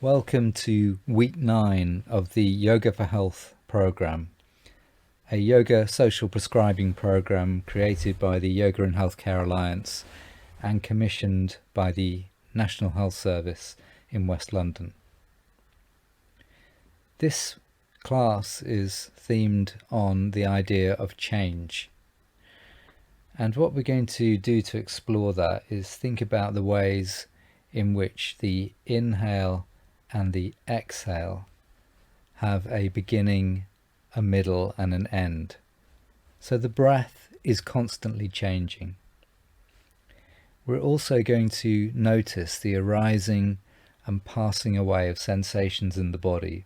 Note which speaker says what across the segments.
Speaker 1: Welcome to week 9 of the Yoga4Health program, a yoga social prescribing program created by the Yoga and Healthcare Alliance and commissioned by the National Health Service in West London. This class is themed on the idea of change. And what we're going to do to explore that is think about the ways in which the inhale and the exhale have a beginning, a middle, and an end. So the breath is constantly changing. We're also going to notice the arising and passing away of sensations in the body.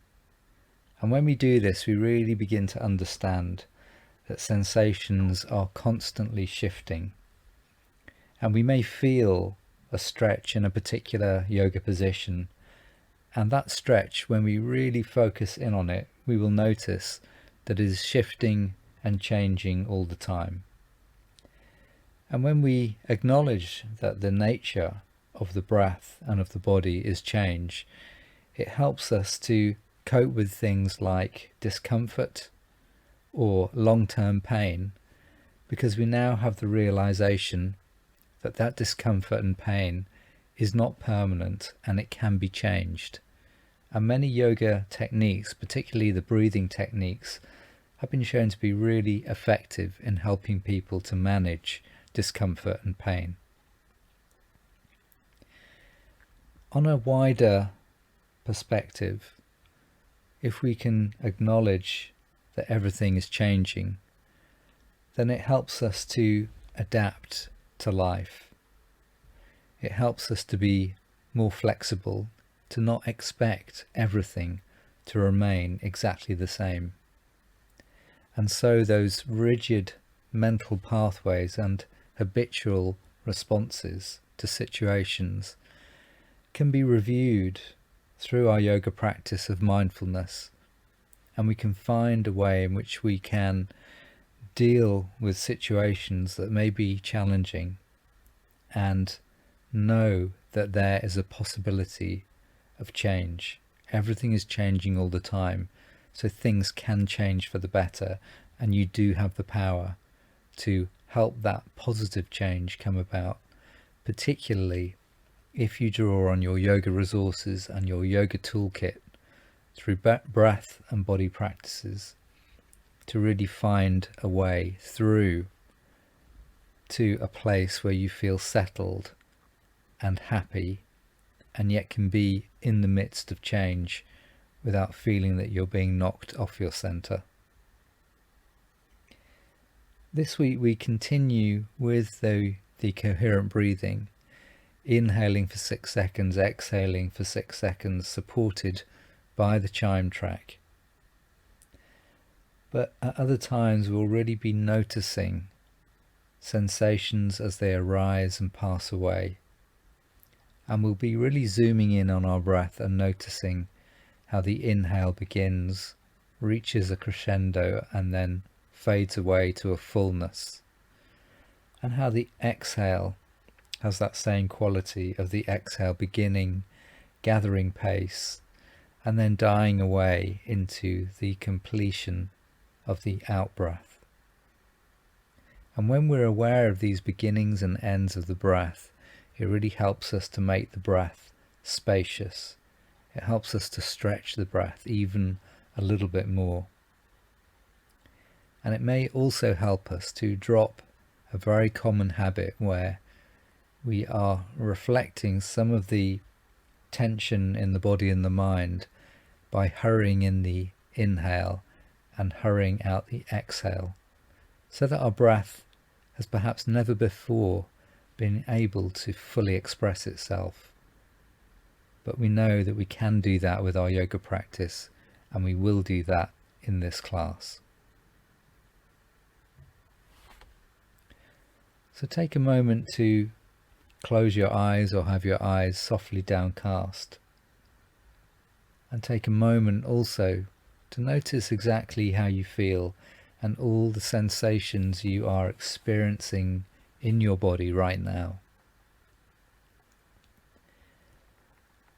Speaker 1: And when we do this, we really begin to understand that sensations are constantly shifting. And we may feel a stretch in a particular yoga position, and that stretch, when we really focus in on it, we will notice that it is shifting and changing all the time. And when we acknowledge that the nature of the breath and of the body is change, it helps us to cope with things like discomfort or long-term pain, because we now have the realization that that discomfort and pain is not permanent and it can be changed. And many yoga techniques, particularly the breathing techniques, have been shown to be really effective in helping people to manage discomfort and pain. On a wider perspective, if we can acknowledge that everything is changing, then it helps us to adapt to life. It helps us to be more flexible, to not expect everything to remain exactly the same. And so those rigid mental pathways and habitual responses to situations can be reviewed through our yoga practice of mindfulness, and we can find a way in which we can deal with situations that may be challenging and know that there is a possibility of change. Everything is changing all the time, so things can change for the better, and you do have the power to help that positive change come about, particularly if you draw on your yoga resources and your yoga toolkit through breath and body practices to really find a way through to a place where you feel settled and happy, and yet can be in the midst of change without feeling that you're being knocked off your center. This week we continue with the coherent breathing, inhaling for 6 seconds, exhaling for 6 seconds, supported by the chime track. But at other times we'll really be noticing sensations as they arise and pass away. And we'll be really zooming in on our breath and noticing how the inhale begins, reaches a crescendo, and then fades away to a fullness. And how the exhale has that same quality of the exhale beginning, gathering pace, and then dying away into the completion of the out-breath. And when we're aware of these beginnings and ends of the breath, it really helps us to make the breath spacious. It helps us to stretch the breath even a little bit more. And it may also help us to drop a very common habit where we are reflecting some of the tension in the body and the mind by hurrying in the inhale and hurrying out the exhale, so that our breath has perhaps never before been able to fully express itself. But we know that we can do that with our yoga practice, and we will do that in this class. So take a moment to close your eyes or have your eyes softly downcast, and take a moment also to notice exactly how you feel and all the sensations you are experiencing in your body right now.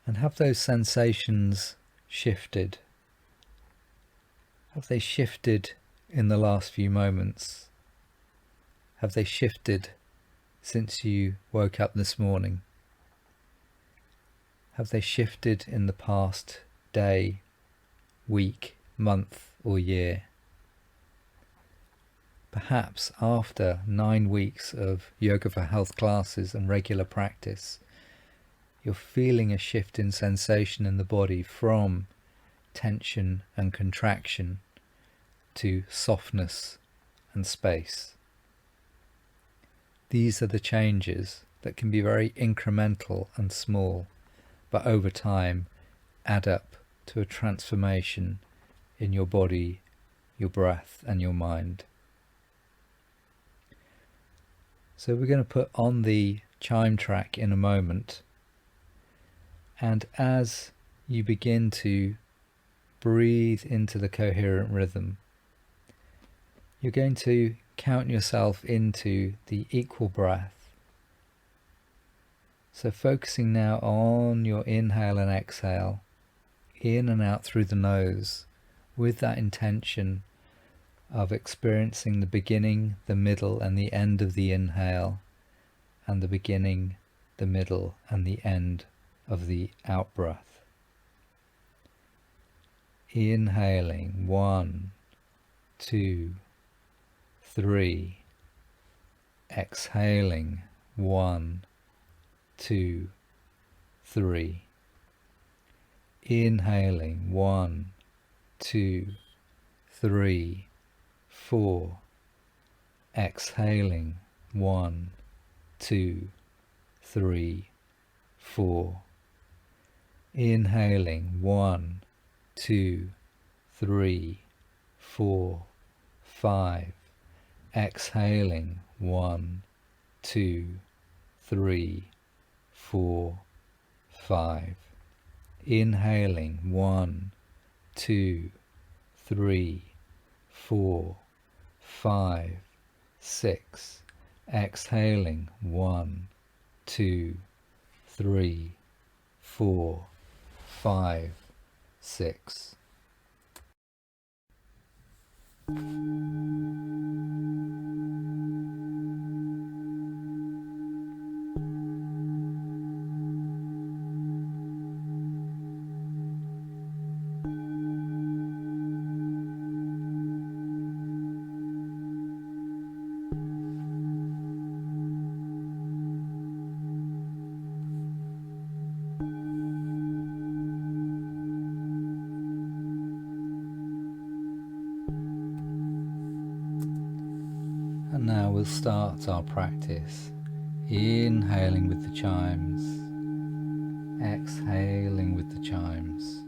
Speaker 1: And have those sensations shifted? Have they shifted in the last few moments? Have they shifted since you woke up this morning? Have they shifted in the past day, week, month, or year? Perhaps after 9 weeks of Yoga4Health classes and regular practice, you're feeling a shift in sensation in the body from tension and contraction to softness and space. These are the changes that can be very incremental and small, but over time add up to a transformation in your body, your breath, and your mind. So we're going to put on the chime track in a moment, and as you begin to breathe into the coherent rhythm, you're going to count yourself into the equal breath. So focusing now on your inhale and exhale, in and out through the nose, with that intention of experiencing the beginning, the middle, and the end of the inhale, and the beginning, the middle, and the end of the out breath. Inhaling 1, 2, 3. Exhaling 1, 2, 3. Inhaling 1, 2, 3, 4. Exhaling 1, 2, 3, 4. Inhaling 1, 2, 3, 4, 5. Exhaling 1, 2, 3, 4, 5. Inhaling 1, 2, 3, 4, 5, 6. Exhaling 1, 2, 3, 4, 5, 6. And now we'll start our practice, inhaling with the chimes, exhaling with the chimes.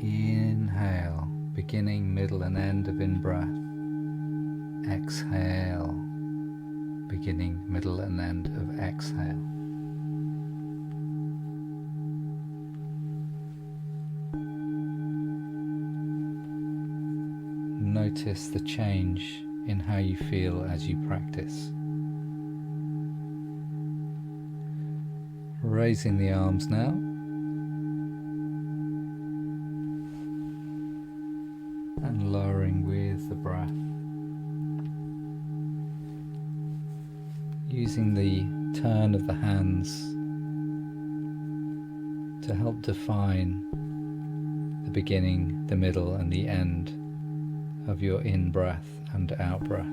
Speaker 1: Inhale, beginning, middle, and end of in-breath. Exhale, beginning, middle, and end of exhale. Notice the change in how you feel as you practice. Raising the arms now. And lowering with the breath. Using the turn of the hands to help define the beginning, the middle, and the end of your in-breath and out-breath.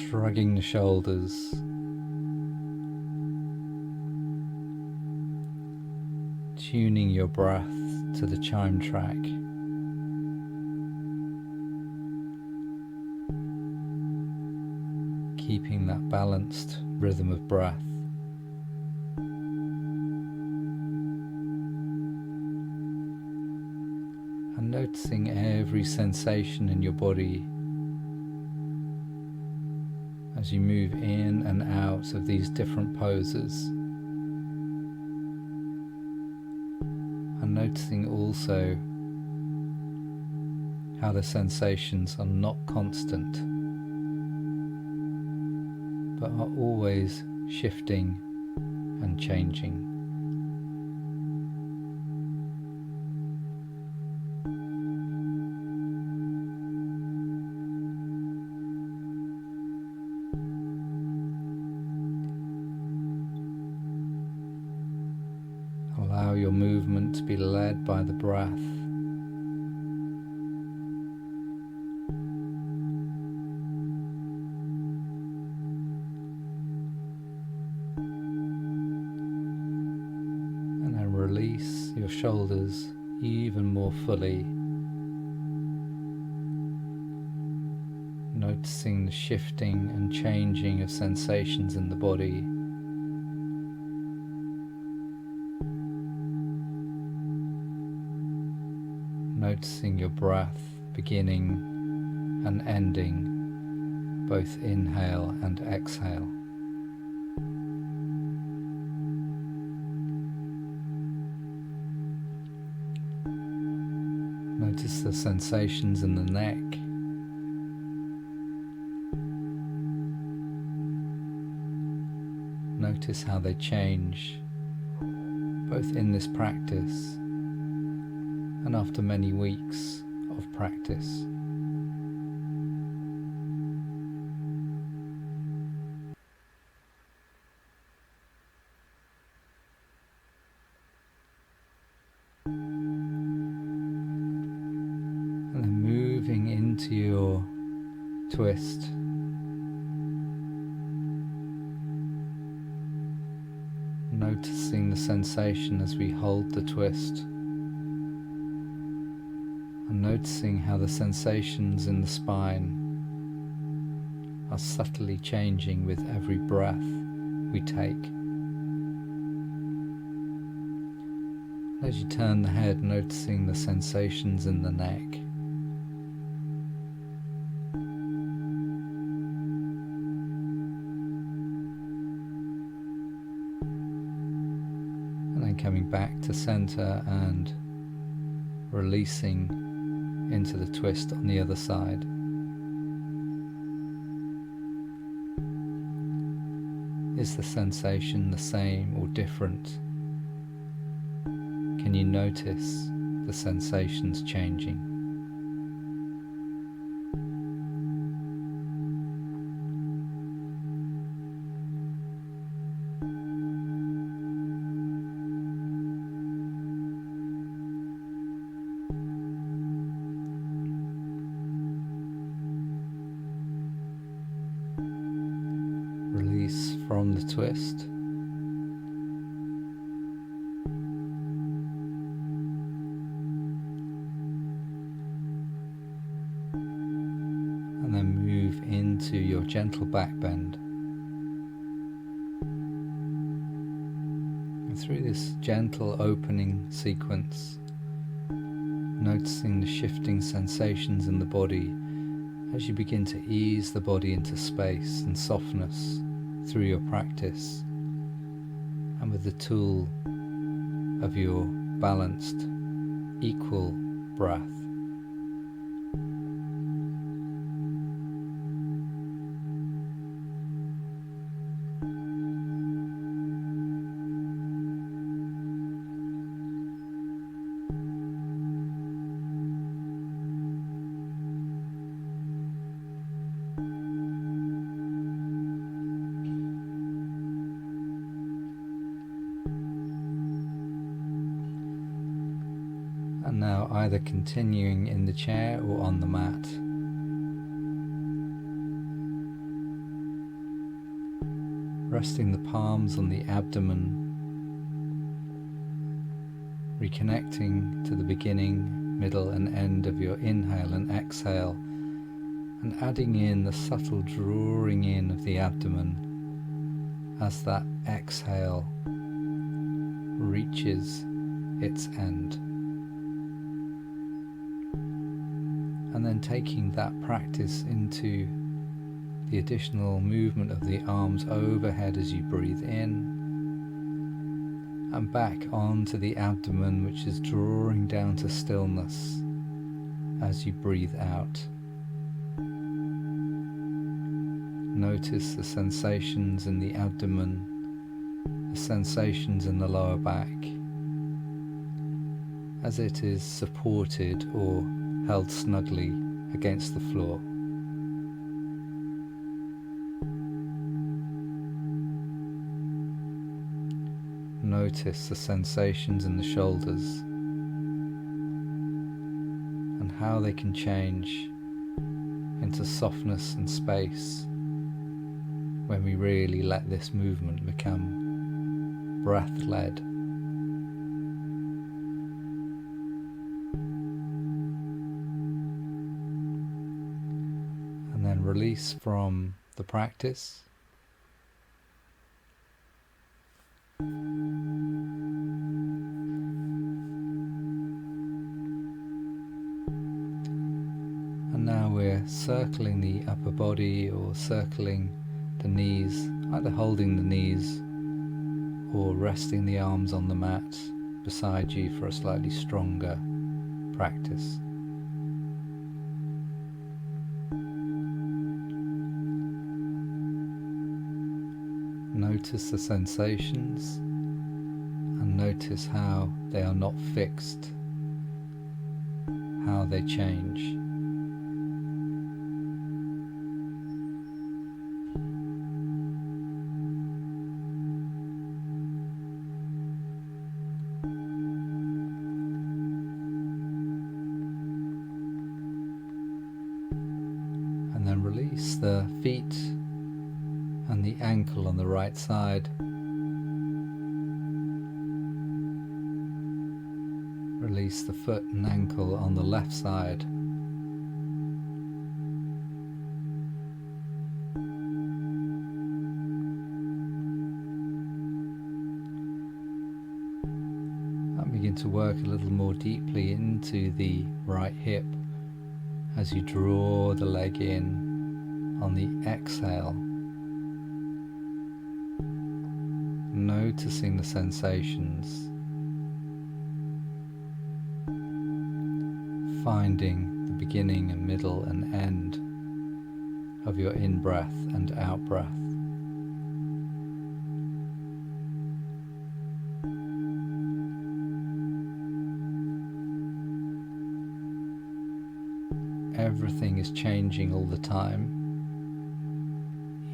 Speaker 1: Shrugging the shoulders, tuning your breath to the chime track. Keeping that balanced rhythm of breath. And noticing every sensation in your body as you move in and out of these different poses. And noticing also how the sensations are not constant, but are always shifting and changing. Allow your movement to be led by the breath. And then release your shoulders even more fully, noticing the shifting and changing of sensations in the body. Noticing your breath beginning and ending, both inhale and exhale. Notice the sensations in the neck. Notice how they change, both in this practice and after many weeks of practice. And then moving into your twist. Noticing the sensation as we hold the twist. And noticing how the sensations in the spine are subtly changing with every breath we take. As you turn the head, noticing the sensations in the neck. And then coming back to center and releasing into the twist on the other side. Is the sensation the same or different? Can you notice the sensations changing? Release from the twist. And then move into your gentle back bend. And through this gentle opening sequence, noticing the shifting sensations in the body as you begin to ease the body into space and softness through your practice, and with the tool of your balanced, equal breath. And now either continuing in the chair or on the mat. Resting the palms on the abdomen, reconnecting to the beginning, middle and end of your inhale and exhale, and adding in the subtle drawing in of the abdomen as that exhale reaches its end. And then taking that practice into the additional movement of the arms overhead as you breathe in, and back onto the abdomen, which is drawing down to stillness as you breathe out. Notice the sensations in the abdomen, the sensations in the lower back, as it is supported or held snugly against the floor. Notice the sensations in the shoulders and how they can change into softness and space when we really let this movement become breath-led. And then release from the practice. And now we're circling the upper body or circling the knees, either holding the knees or resting the arms on the mat beside you for a slightly stronger practice. Notice the sensations and notice how they are not fixed, how they change. And then release the feet and the ankle on the right side. Release the foot and ankle on the left side. And begin to work a little more deeply into the right hip as you draw the leg in on the exhale. Noticing the sensations, finding the beginning and middle and end of your in-breath and out-breath. Everything is changing all the time.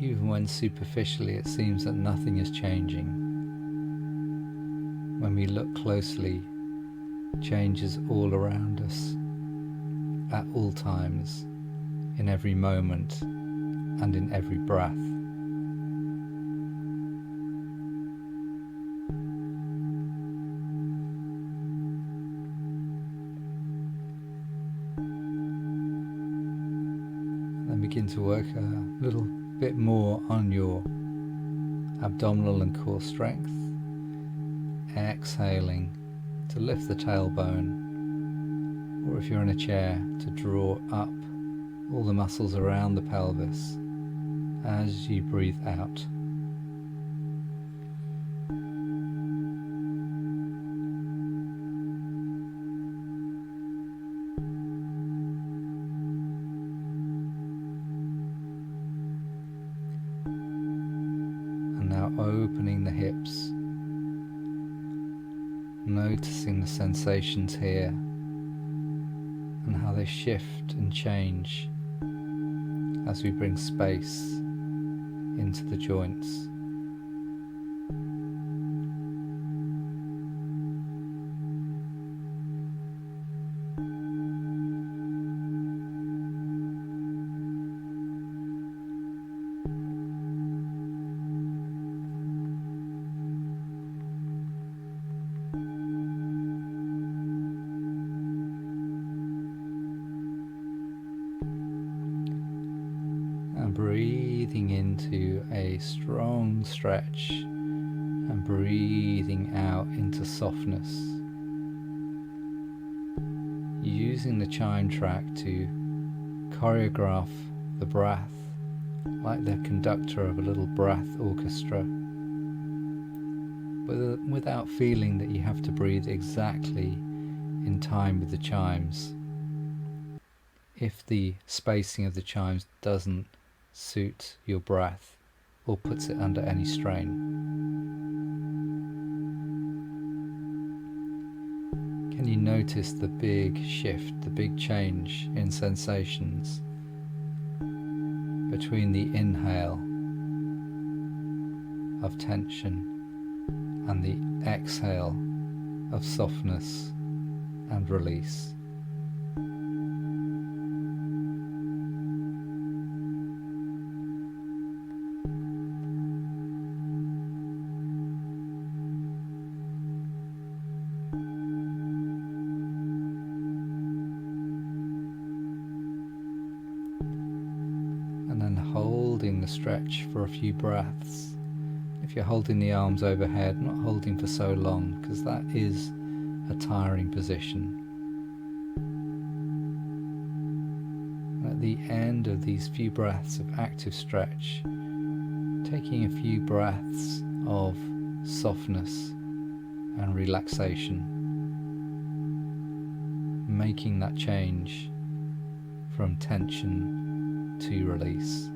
Speaker 1: Even when superficially it seems that nothing is changing. When we look closely, change is all around us, at all times, in every moment, and in every breath. Then begin to work a little bit more on your abdominal and core strength, exhaling to lift the tailbone, or if you're in a chair, to draw up all the muscles around the pelvis as you breathe out. Now opening the hips, noticing the sensations here and how they shift and change as we bring space into the joints. Breathing into a strong stretch and breathing out into softness. Using the chime track to choreograph the breath like the conductor of a little breath orchestra. but without feeling that you have to breathe exactly in time with the chimes. If the spacing of the chimes doesn't suit your breath or puts it under any strain. Can you notice the big shift, the big change in sensations between the inhale of tension and the exhale of softness and release? And then holding the stretch for a few breaths. If you're holding the arms overhead, not holding for so long, because that is a tiring position. And at the end of these few breaths of active stretch, taking a few breaths of softness and relaxation, making that change from tension to release.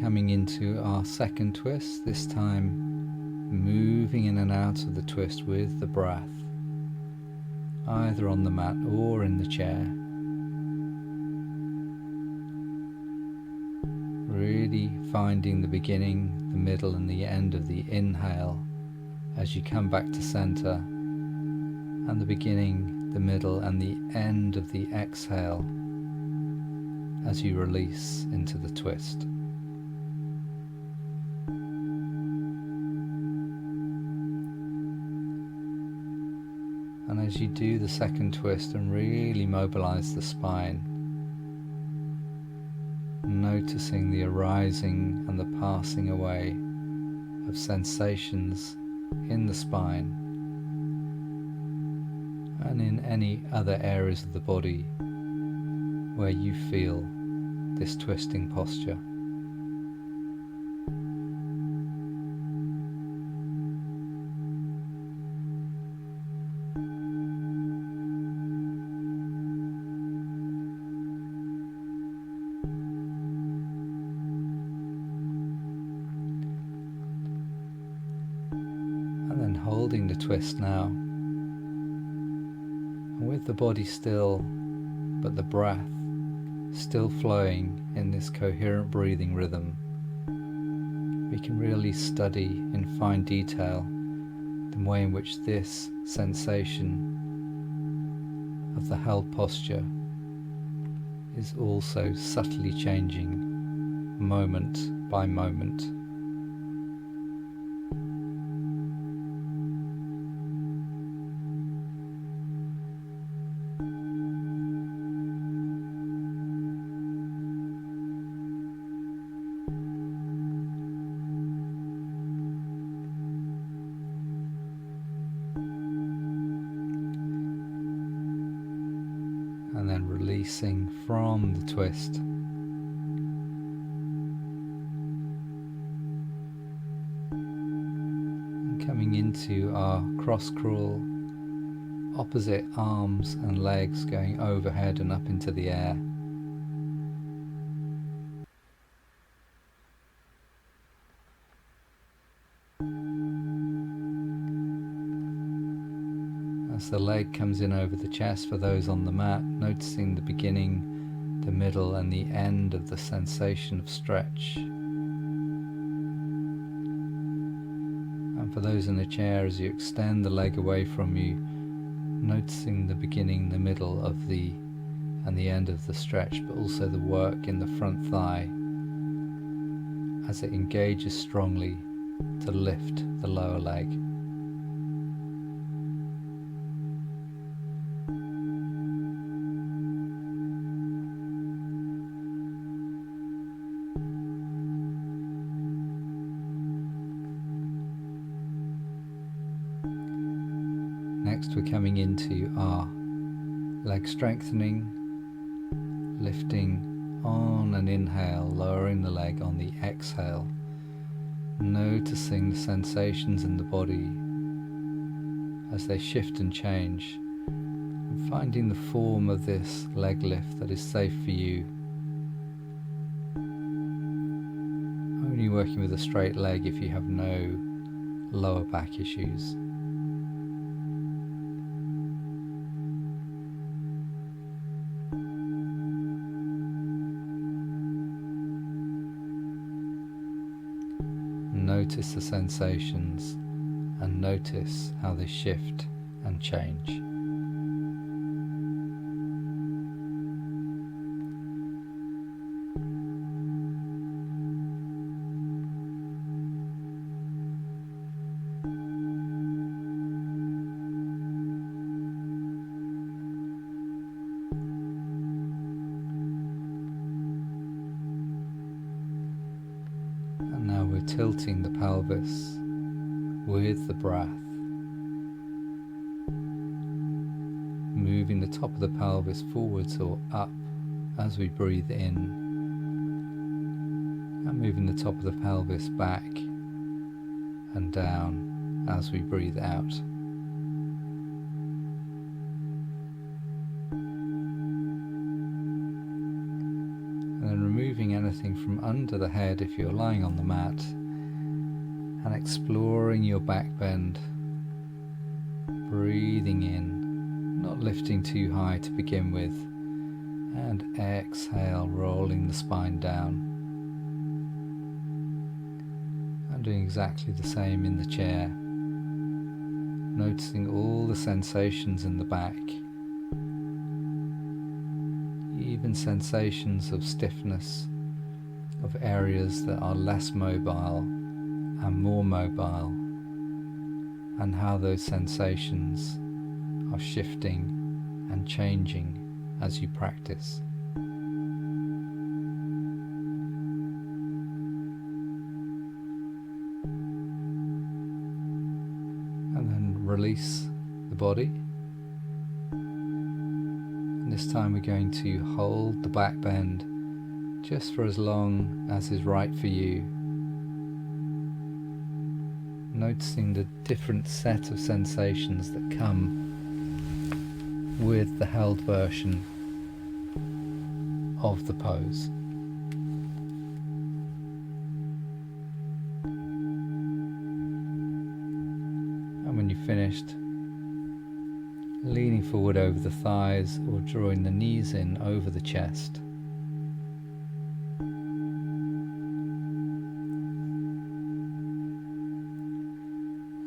Speaker 1: Coming into our second twist, this time moving in and out of the twist with the breath, either on the mat or in the chair. Really finding the beginning, the middle and the end of the inhale as you come back to center, and the beginning, the middle and the end of the exhale as you release into the twist. And as you do the second twist and really mobilize the spine, noticing the arising and the passing away of sensations in the spine and in any other areas of the body where you feel this twisting posture. Holding the twist now, and with the body still, but the breath still flowing in this coherent breathing rhythm, we can really study in fine detail the way in which this sensation of the held posture is also subtly changing moment by moment. And then releasing from the twist. And coming into our cross crawl, opposite arms and legs going overhead and up into the air. As the leg comes in over the chest for those on the mat, noticing the beginning, the middle and the end of the sensation of stretch. And for those in the chair, as you extend the leg away from you, noticing the beginning, the middle of and the end of the stretch, but also the work in the front thigh as it engages strongly to lift the lower leg. Next we're coming into our leg strengthening, lifting on an inhale, lowering the leg on the exhale, noticing the sensations in the body as they shift and change, and finding the form of this leg lift that is safe for you. Only working with a straight leg if you have no lower back issues. Notice the sensations and notice how they shift and change. And now we're tilting the pelvis with the breath, moving the top of the pelvis forwards or up as we breathe in, and moving the top of the pelvis back and down as we breathe out. And then removing anything from under the head if you're lying on the mat, and exploring your back bend, breathing in, not lifting too high to begin with, and exhale, rolling the spine down, and doing exactly the same in the chair, noticing all the sensations in the back, even sensations of stiffness of areas that are less mobile and more mobile, and how those sensations are shifting and changing as you practice. And then release the body. And this time we're going to hold the back bend just for as long as is right for you, noticing the different set of sensations that come with the held version of the pose. And when you've finished, leaning forward over the thighs or drawing the knees in over the chest.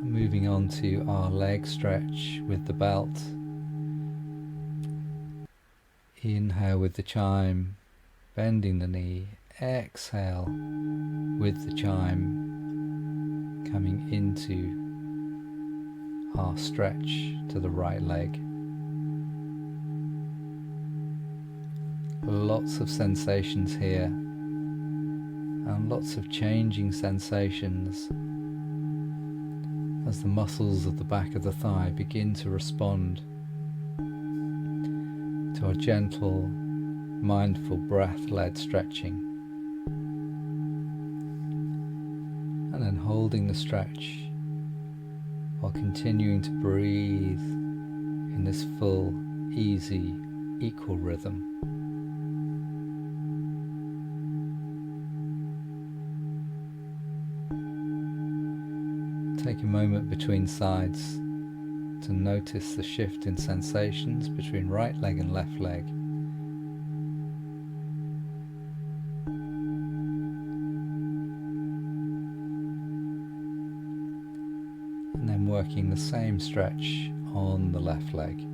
Speaker 1: Moving on to our leg stretch with the belt. Inhale with the chime, bending the knee. Exhale with the chime, coming into our stretch to the right leg. Lots of sensations here, and lots of changing sensations as the muscles of the back of the thigh begin to respond to our gentle, mindful, breath-led stretching. And then holding the stretch while continuing to breathe in this full, easy, equal rhythm. Take a moment between sides to notice the shift in sensations between right leg and left leg. And then working the same stretch on the left leg.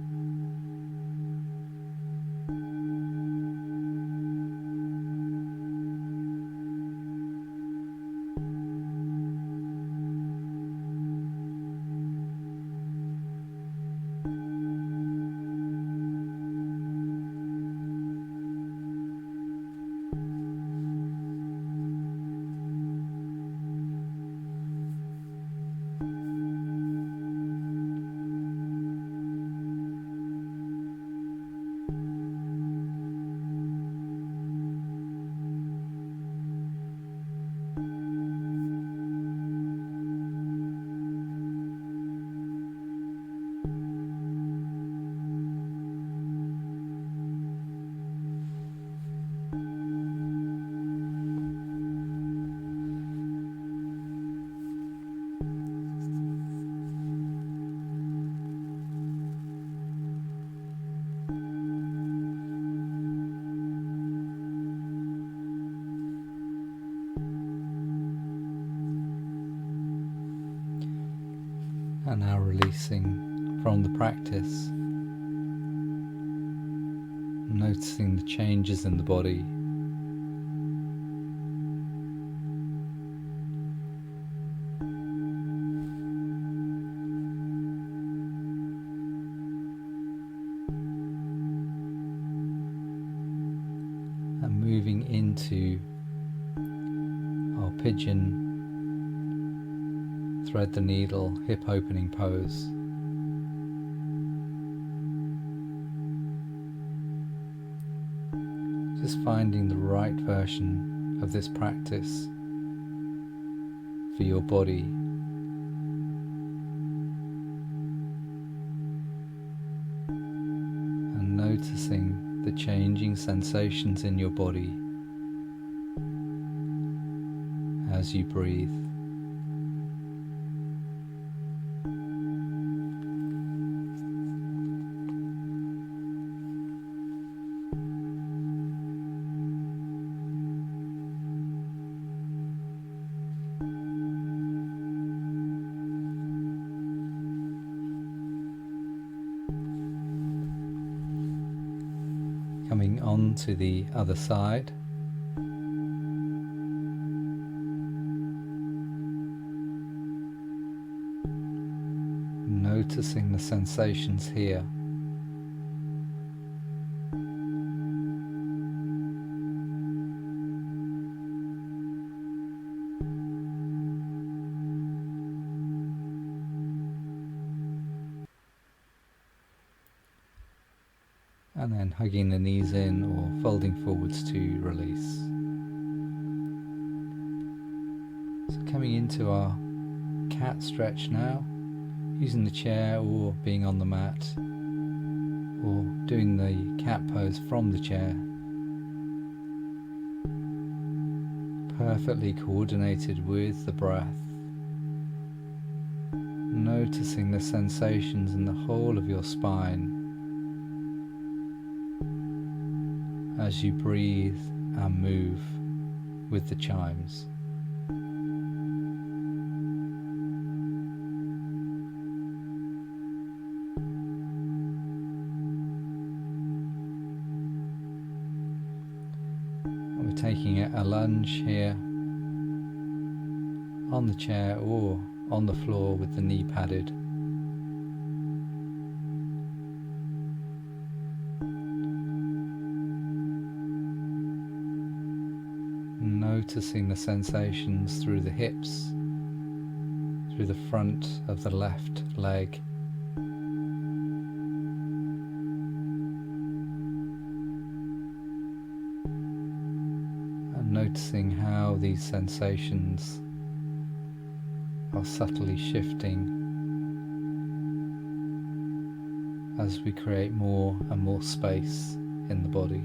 Speaker 1: And now releasing from the practice, noticing the changes in the body. And moving into our Pigeon, thread the needle, hip opening pose. Just finding the right version of this practice for your body. And noticing the changing sensations in your body as you breathe. Coming on to the other side. Noticing the sensations here. And then hugging the knees in or folding forwards to release. So coming into our cat stretch now, using the chair or being on the mat, or doing the cat pose from the chair. Perfectly coordinated with the breath. Noticing the sensations in the whole of your spine as you breathe and move with the chimes. And we're taking a lunge here on the chair or on the floor with the knee padded. Noticing the sensations through the hips, through the front of the left leg. And noticing how these sensations are subtly shifting as we create more and more space in the body.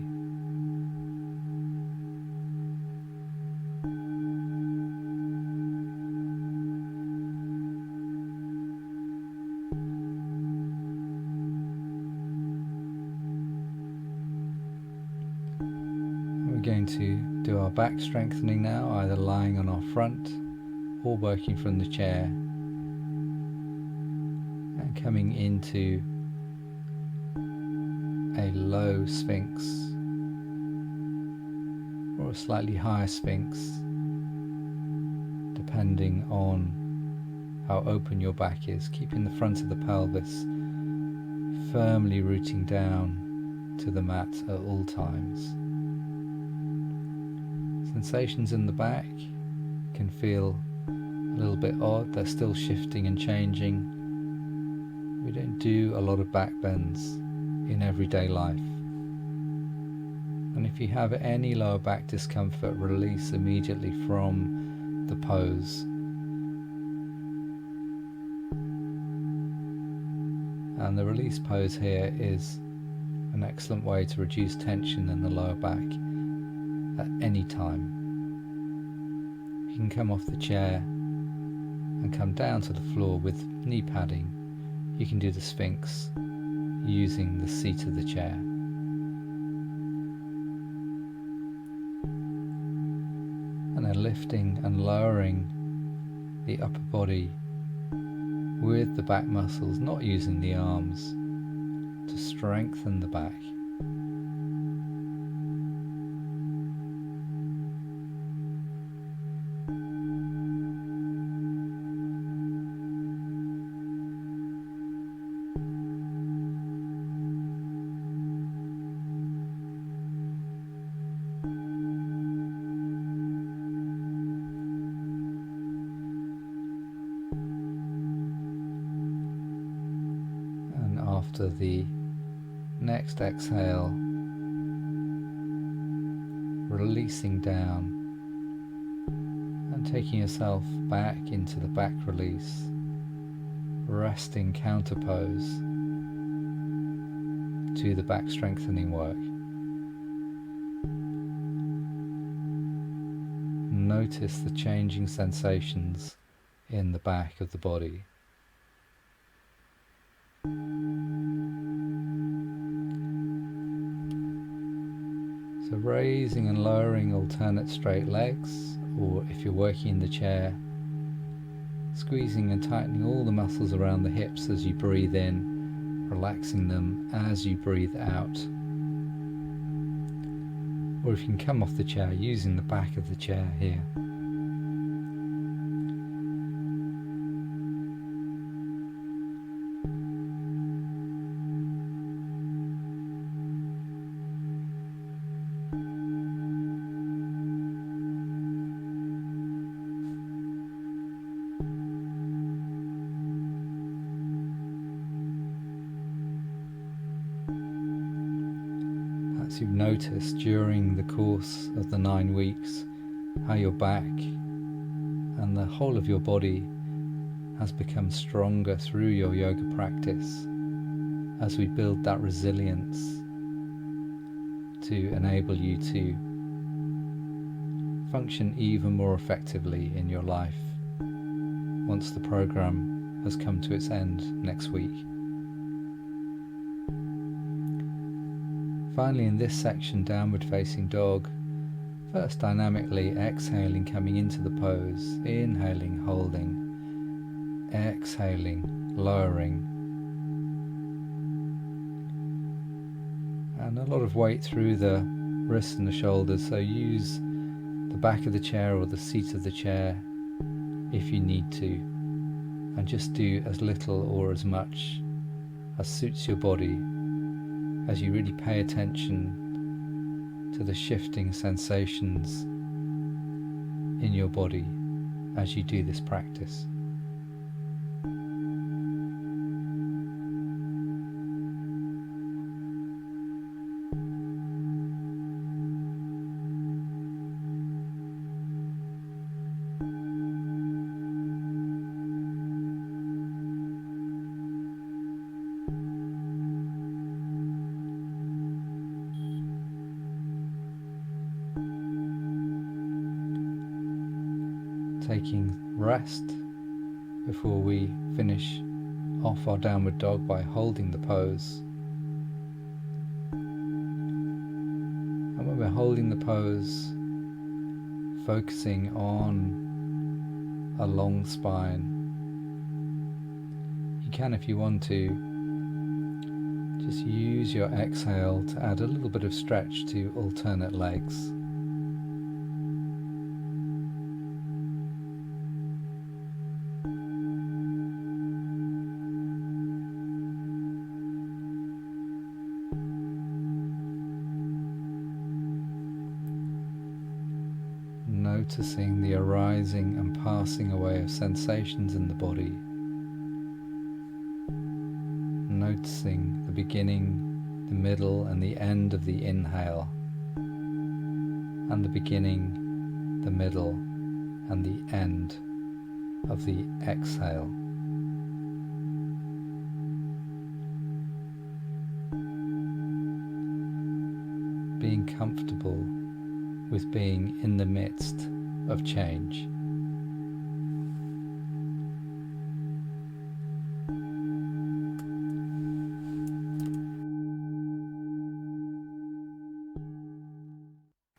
Speaker 1: We're going to do our back strengthening now, either lying on our front or working from the chair, and coming into a low sphinx or a slightly higher sphinx, depending on how open your back is, keeping the front of the pelvis firmly rooting down to the mat at all times. Sensations in the back can feel a little bit odd, they're still shifting and changing. We don't do a lot of back bends in everyday life. And if you have any lower back discomfort, release immediately from the pose. And the release pose here is an excellent way to reduce tension in the lower back at any time. You can come off the chair and come down to the floor with knee padding. You can do the Sphinx using the seat of the chair. And then lifting and lowering the upper body with the back muscles, not using the arms, to strengthen the back. After the next exhale, releasing down and taking yourself back into the back release, resting counter pose to the back strengthening work. Notice the changing sensations in the back of the body. So raising and lowering alternate straight legs, or if you're working in the chair, squeezing and tightening all the muscles around the hips as you breathe in, relaxing them as you breathe out. Or if you can come off the chair, using the back of the chair here. As you've noticed during the course of the 9 weeks, how your back and the whole of your body has become stronger through your yoga practice, as we build that resilience to enable you to function even more effectively in your life once the program has come to its end next week. Finally, in this section, downward facing dog, first dynamically exhaling, coming into the pose, inhaling, holding, exhaling, lowering, and a lot of weight through the wrists and the shoulders, so use the back of the chair or the seat of the chair if you need to, and just do as little or as much as suits your body, as you really pay attention to the shifting sensations in your body as you do this practice. Taking rest before we finish off our downward dog by holding the pose. And when we're holding the pose, focusing on a long spine, you can, if you want to, just use your exhale to add a little bit of stretch to alternate legs. Noticing the arising and passing away of sensations in the body. Noticing the beginning, the middle and the end of the inhale, and the beginning, the middle and the end of the exhale. Being comfortable with being in the midst of change.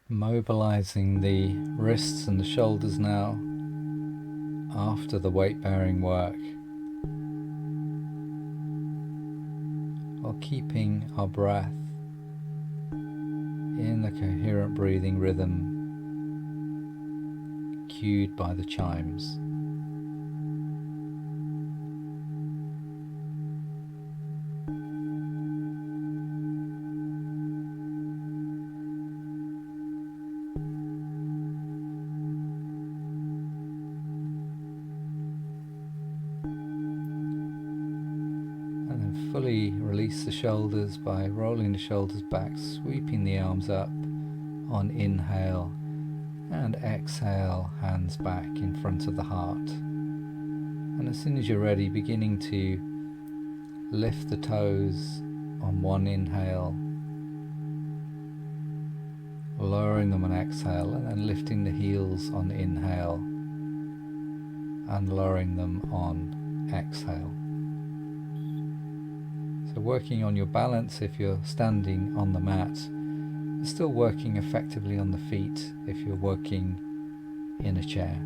Speaker 1: Mobilizing the wrists and the shoulders now after the weight bearing work, while keeping our breath in a coherent breathing rhythm cued by the chimes. Fully release the shoulders by rolling the shoulders back, sweeping the arms up on inhale, and exhale, hands back in front of the heart. And as soon as you're ready, beginning to lift the toes on one inhale, lowering them on exhale, and then lifting the heels on inhale and lowering them on exhale. So working on your balance if you're standing on the mat, still working effectively on the feet if you're working in a chair.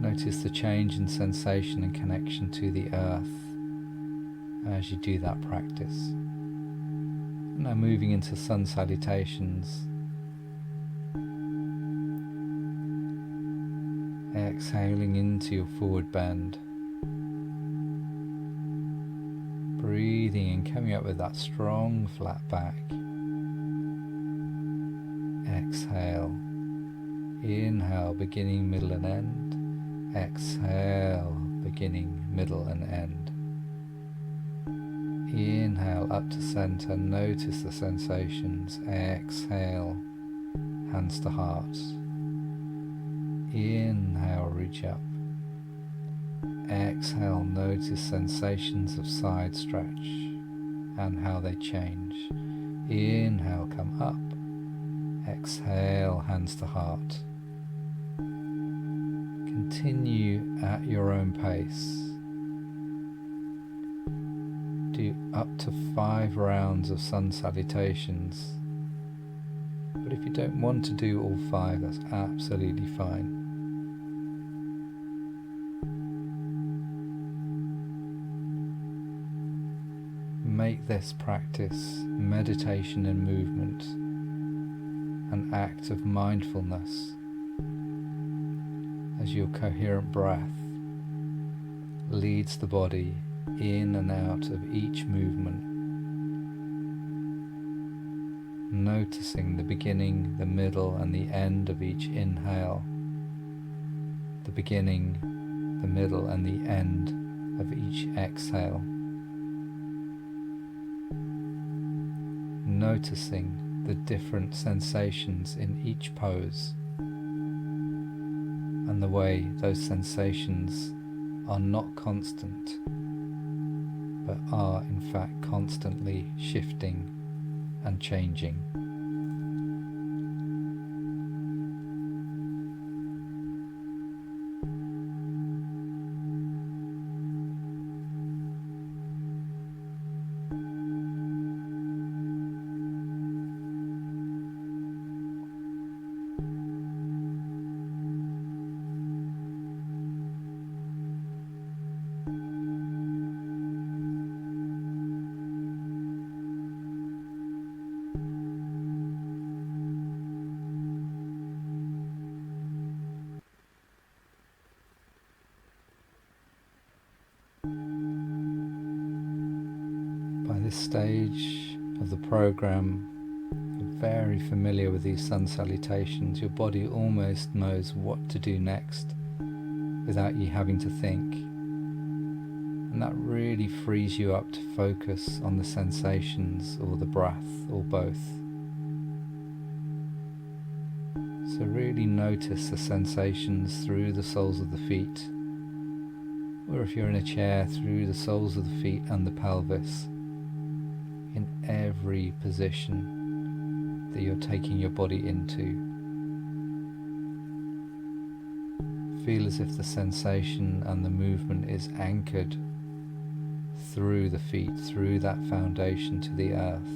Speaker 1: Notice the change in sensation and connection to the earth as you do that practice. Now moving into sun salutations. Exhaling into your forward bend. Breathing in, coming up with that strong flat back. Exhale. Inhale, beginning, middle and end. Exhale, beginning, middle and end. Inhale up to center, notice the sensations. Exhale, hands to heart. Inhale, reach up. Exhale, notice sensations of side stretch and how they change. Inhale, come up. Exhale, hands to heart. Continue at your own pace. Do up to 5 rounds of sun salutations. But if you don't want to do all 5, that's absolutely fine. Make this practice, meditation and movement, an act of mindfulness as your coherent breath leads the body in and out of each movement, noticing the beginning, the middle and the end of each inhale, the beginning, the middle and the end of each exhale. Noticing the different sensations in each pose and the way those sensations are not constant but are in fact constantly shifting and changing. By this stage of the program, you're very familiar with these sun salutations. Your body almost knows what to do next without you having to think. And that really frees you up to focus on the sensations or the breath or both. So really notice the sensations through the soles of the feet, or if you're in a chair, through the soles of the feet and the pelvis, in every position that you're taking your body into. Feel as if the sensation and the movement is anchored through the feet, through that foundation to the earth.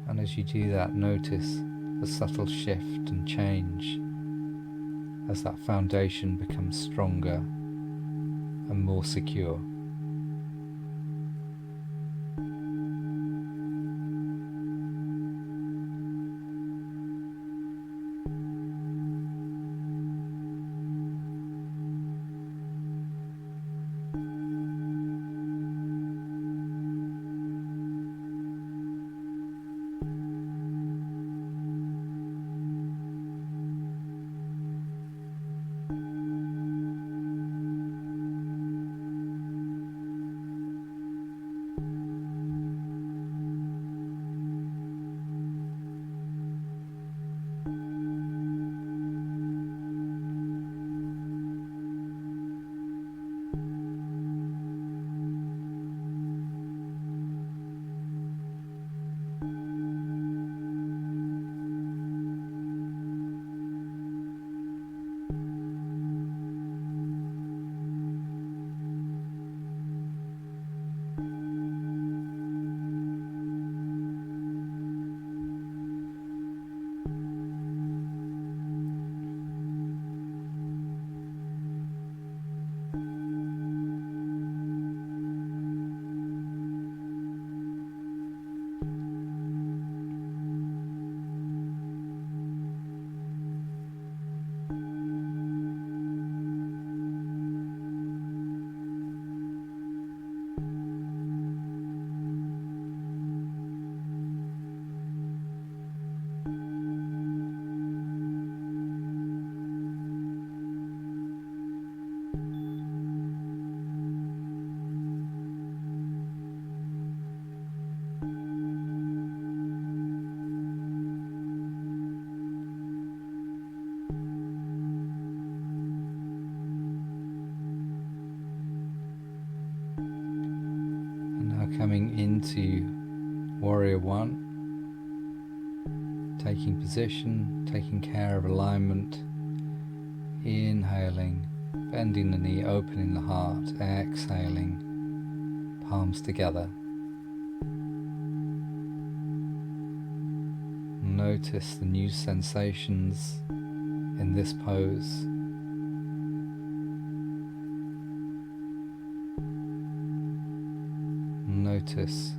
Speaker 1: And as you do that, notice the subtle shift and change as that foundation becomes stronger and more secure. Coming into Warrior 1, taking position, taking care of alignment, inhaling, bending the knee, opening the heart, exhaling, palms together. Notice the new sensations in this pose. Notice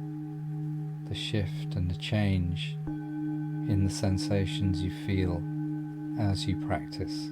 Speaker 1: the shift and the change in the sensations you feel as you practice.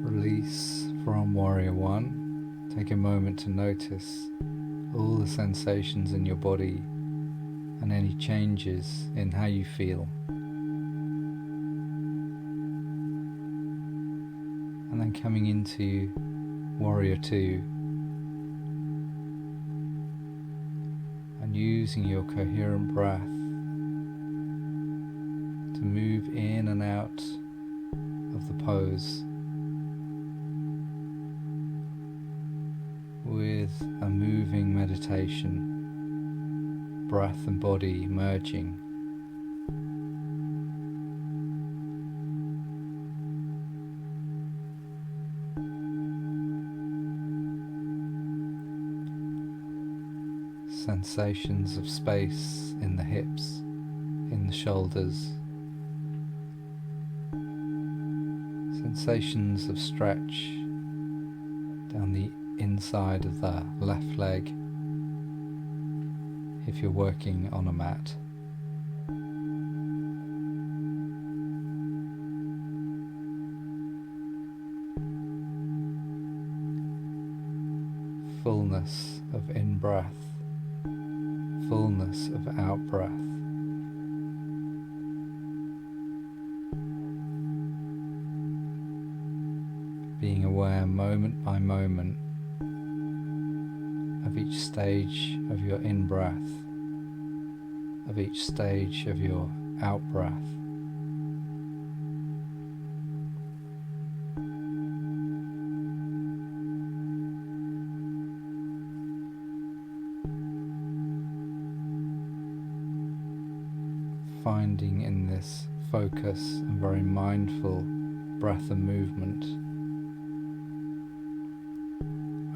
Speaker 1: Release from Warrior 1. Take a moment to notice all the sensations in your body and any changes in how you feel. And then coming into Warrior 2 and using your coherent breath to move in and out of the pose with a moving meditation, breath and body merging. Sensations of space in the hips, in the shoulders, Sensations of stretch down the inside of the left leg if you're working on a mat. Fullness of in-breath, fullness of out-breath. Being aware moment by moment of each stage of your in-breath, of each stage of your out-breath. Finding in this focus and very mindful breath and movement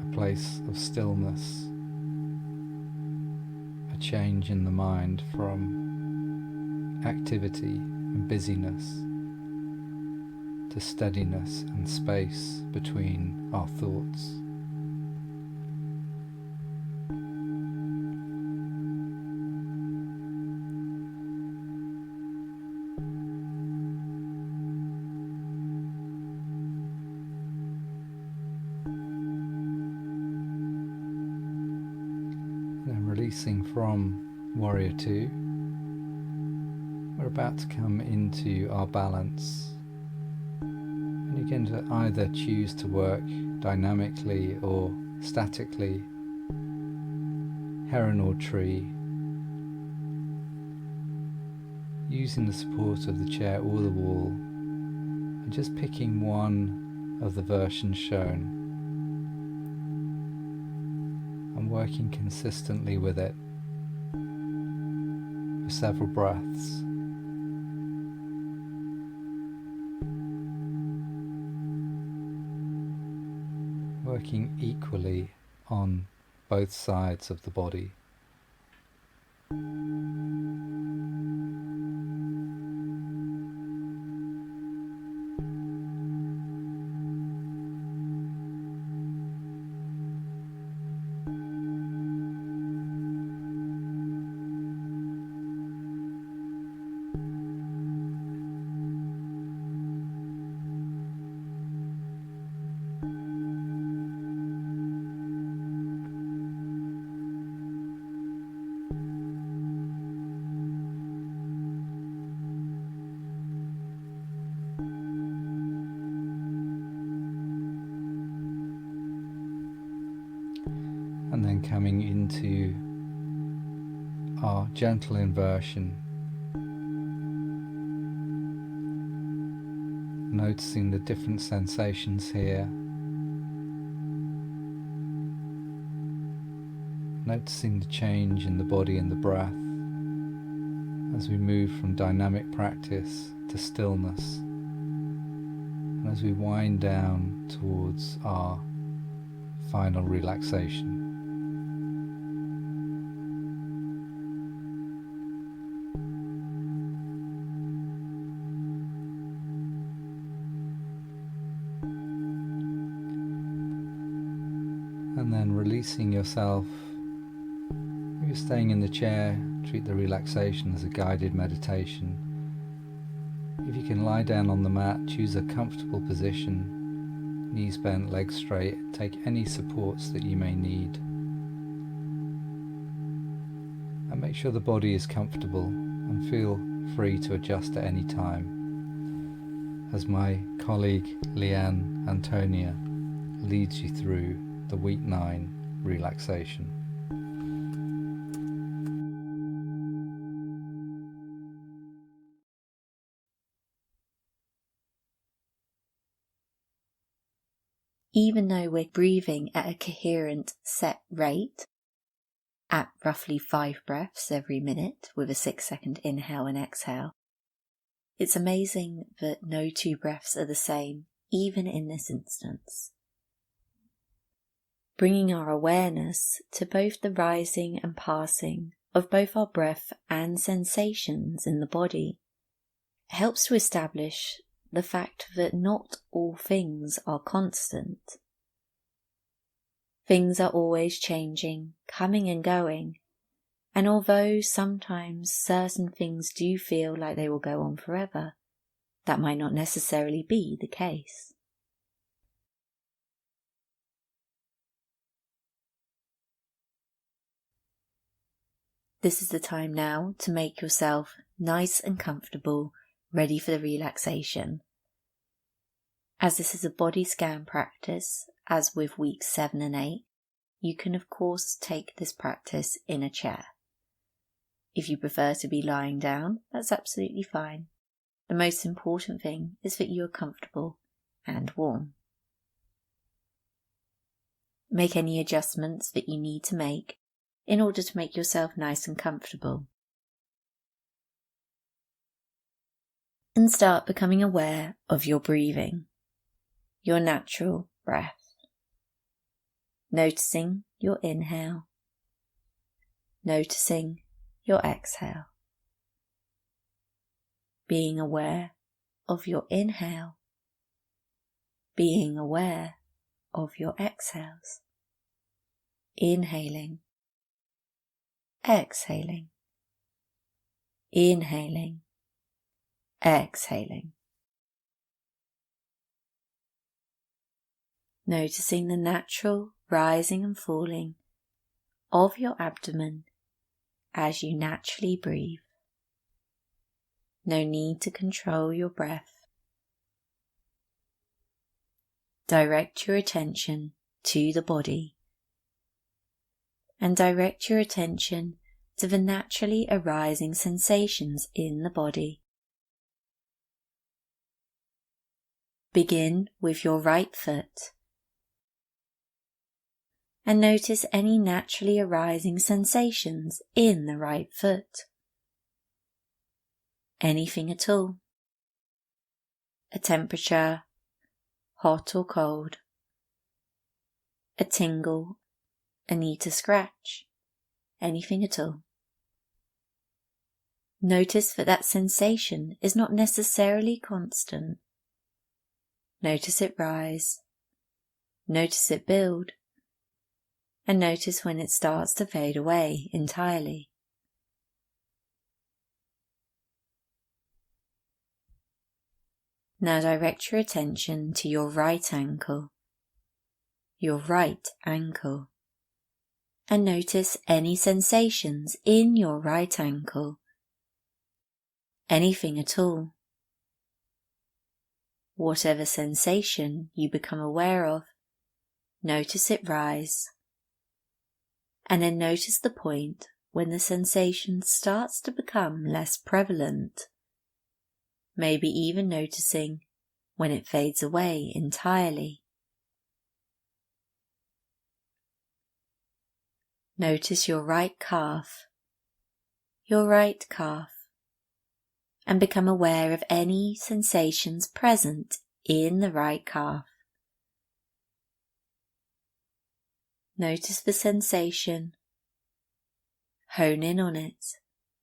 Speaker 1: a place of stillness, a change in the mind from activity and busyness to steadiness and space between our thoughts. Releasing from Warrior 2, we're about to come into our balance, and you're going to either choose to work dynamically or statically, heron or tree, using the support of the chair or the wall, and just picking one of the versions shown and working consistently with it for several breaths. Working equally on both sides of the body. And then coming into our gentle inversion, noticing the different sensations here, noticing the change in the body and the breath as we move from dynamic practice to stillness, and as we wind down towards our final relaxation. And then releasing yourself. If you're staying in the chair, treat the relaxation as a guided meditation. If you can lie down on the mat, choose a comfortable position, knees bent, legs straight, take any supports that you may need. And make sure the body is comfortable and feel free to adjust at any time, as my colleague Leanne Antonia leads you through the week 9 relaxation.
Speaker 2: Even though we're breathing at a coherent set rate, at roughly 5 breaths every minute with a 6-second inhale and exhale, it's amazing that no 2 breaths are the same, even in this instance. Bringing our awareness to both the rising and passing of both our breath and sensations in the body helps to establish the fact that not all things are constant. Things are always changing, coming and going, and although sometimes certain things do feel like they will go on forever, that might not necessarily be the case. This is the time now to make yourself nice and comfortable, ready for the relaxation. As this is a body scan practice, as with weeks 7 and 8, you can of course take this practice in a chair. If you prefer to be lying down, that's absolutely fine. The most important thing is that you are comfortable and warm. Make any adjustments that you need to make in order to make yourself nice and comfortable. And start becoming aware of your breathing, your natural breath. Noticing your inhale, noticing your exhale. Being aware of your inhale, being aware of your exhales. Inhaling, exhaling, inhaling, exhaling. Noticing the natural rising and falling of your abdomen as you naturally breathe. No need to control your breath. Direct your attention to the body and direct your attention to the naturally arising sensations in the body. Begin with your right foot and notice any naturally arising sensations in the right foot. Anything at all. A temperature, hot or cold. A tingle, a need to scratch. Anything at all. Notice that sensation is not necessarily constant. Notice it rise. Notice it build. And notice when it starts to fade away entirely. Now direct your attention to your right ankle, and notice any sensations in your right ankle, anything at all. Whatever sensation you become aware of, notice it rise, and then notice the point when the sensation starts to become less prevalent. Maybe even noticing when it fades away entirely. Notice your right calf, and become aware of any sensations present in the right calf. Notice the sensation, hone in on it,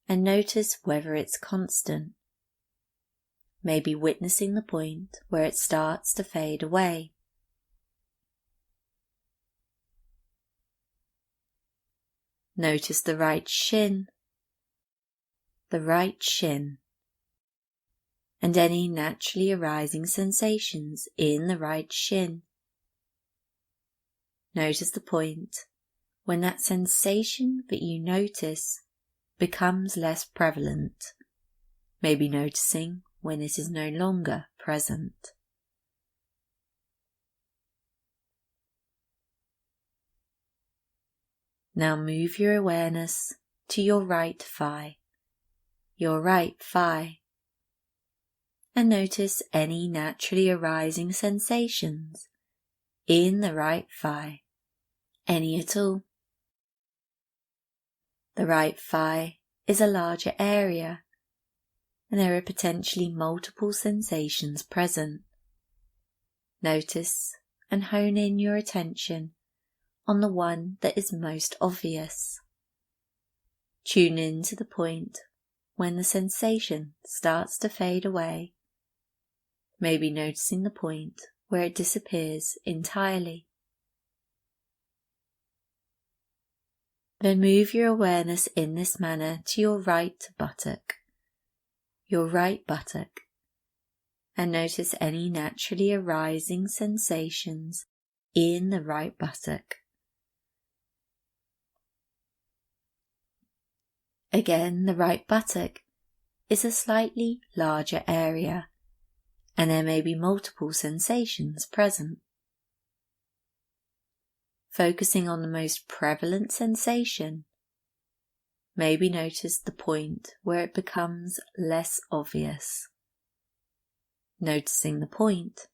Speaker 2: and notice whether it's constant. Maybe witnessing the point where it starts to fade away. Notice the right shin, and any naturally arising sensations in the right shin. Notice the point when that sensation that you notice becomes less prevalent, maybe noticing when it is no longer present. Now move your awareness to your right thigh, and notice any naturally arising sensations in the right thigh, any at all. The right thigh is a larger area, and there are potentially multiple sensations present. Notice and hone in your attention on the one that is most obvious. Tune in to the point when the sensation starts to fade away, maybe noticing the point where it disappears entirely. Then move your awareness in this manner to your right buttock, and notice any naturally arising sensations in the right buttock. Again, the right buttock is a slightly larger area, and there may be multiple sensations present. Focusing on the most prevalent sensation, maybe notice the point where it becomes less obvious. Noticing the point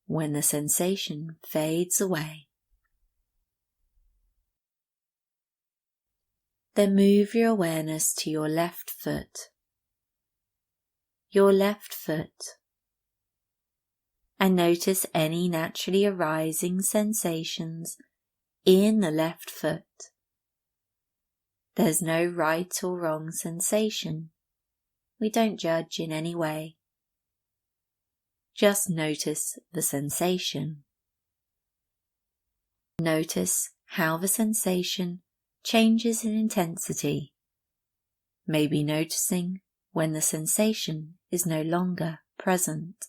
Speaker 2: when the sensation fades away. Then move your awareness to your left foot, and notice any naturally arising sensations in the left foot. There's no right or wrong sensation. We don't judge in any way. Just notice the sensation. Notice how the sensation changes in intensity, maybe noticing when the sensation is no longer present.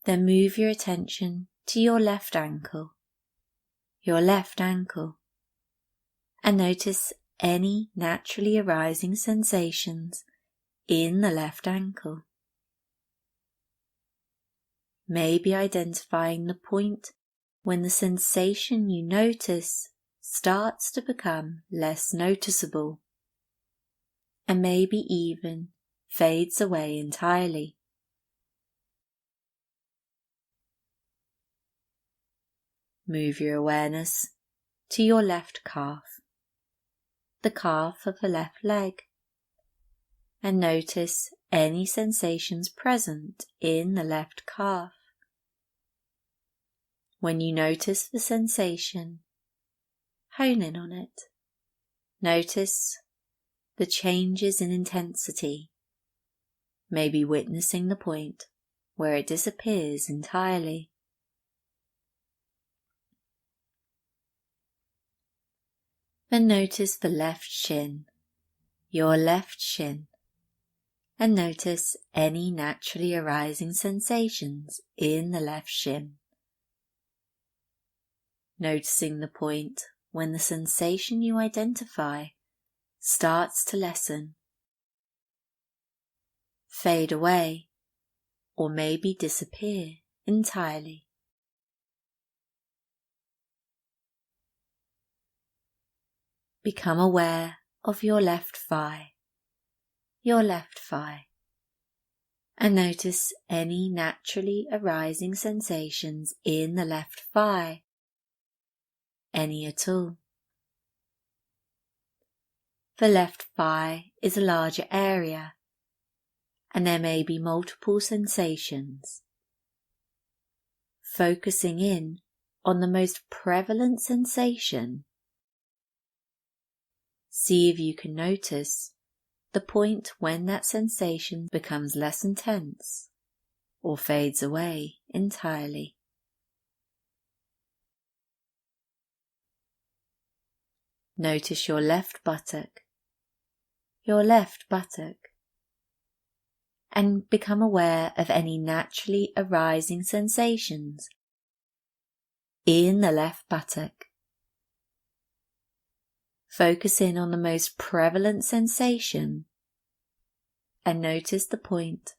Speaker 2: Then move your attention to your left ankle, and notice any naturally arising sensations in the left ankle. Maybe identifying the point when the sensation you notice starts to become less noticeable, and maybe even fades away entirely. Move your awareness to your left calf, the calf of the left leg, and notice any sensations present in the left calf. When you notice the sensation, hone in on it. Notice the changes in intensity, maybe witnessing the point where it disappears entirely. Then notice the left shin, your left shin, and notice any naturally arising sensations in the left shin. Noticing the point when the sensation you identify starts to lessen, fade away, or maybe disappear entirely. Become aware of your left thigh, and notice any naturally arising sensations in the left thigh, any at all. The left thigh is a larger area, and there may be multiple sensations. Focusing in on the most prevalent sensation, see if you can notice the point when that sensation becomes less intense or fades away entirely. Notice your left buttock, and become aware of any naturally arising sensations in the left buttock. Focus in on the most prevalent sensation and notice the point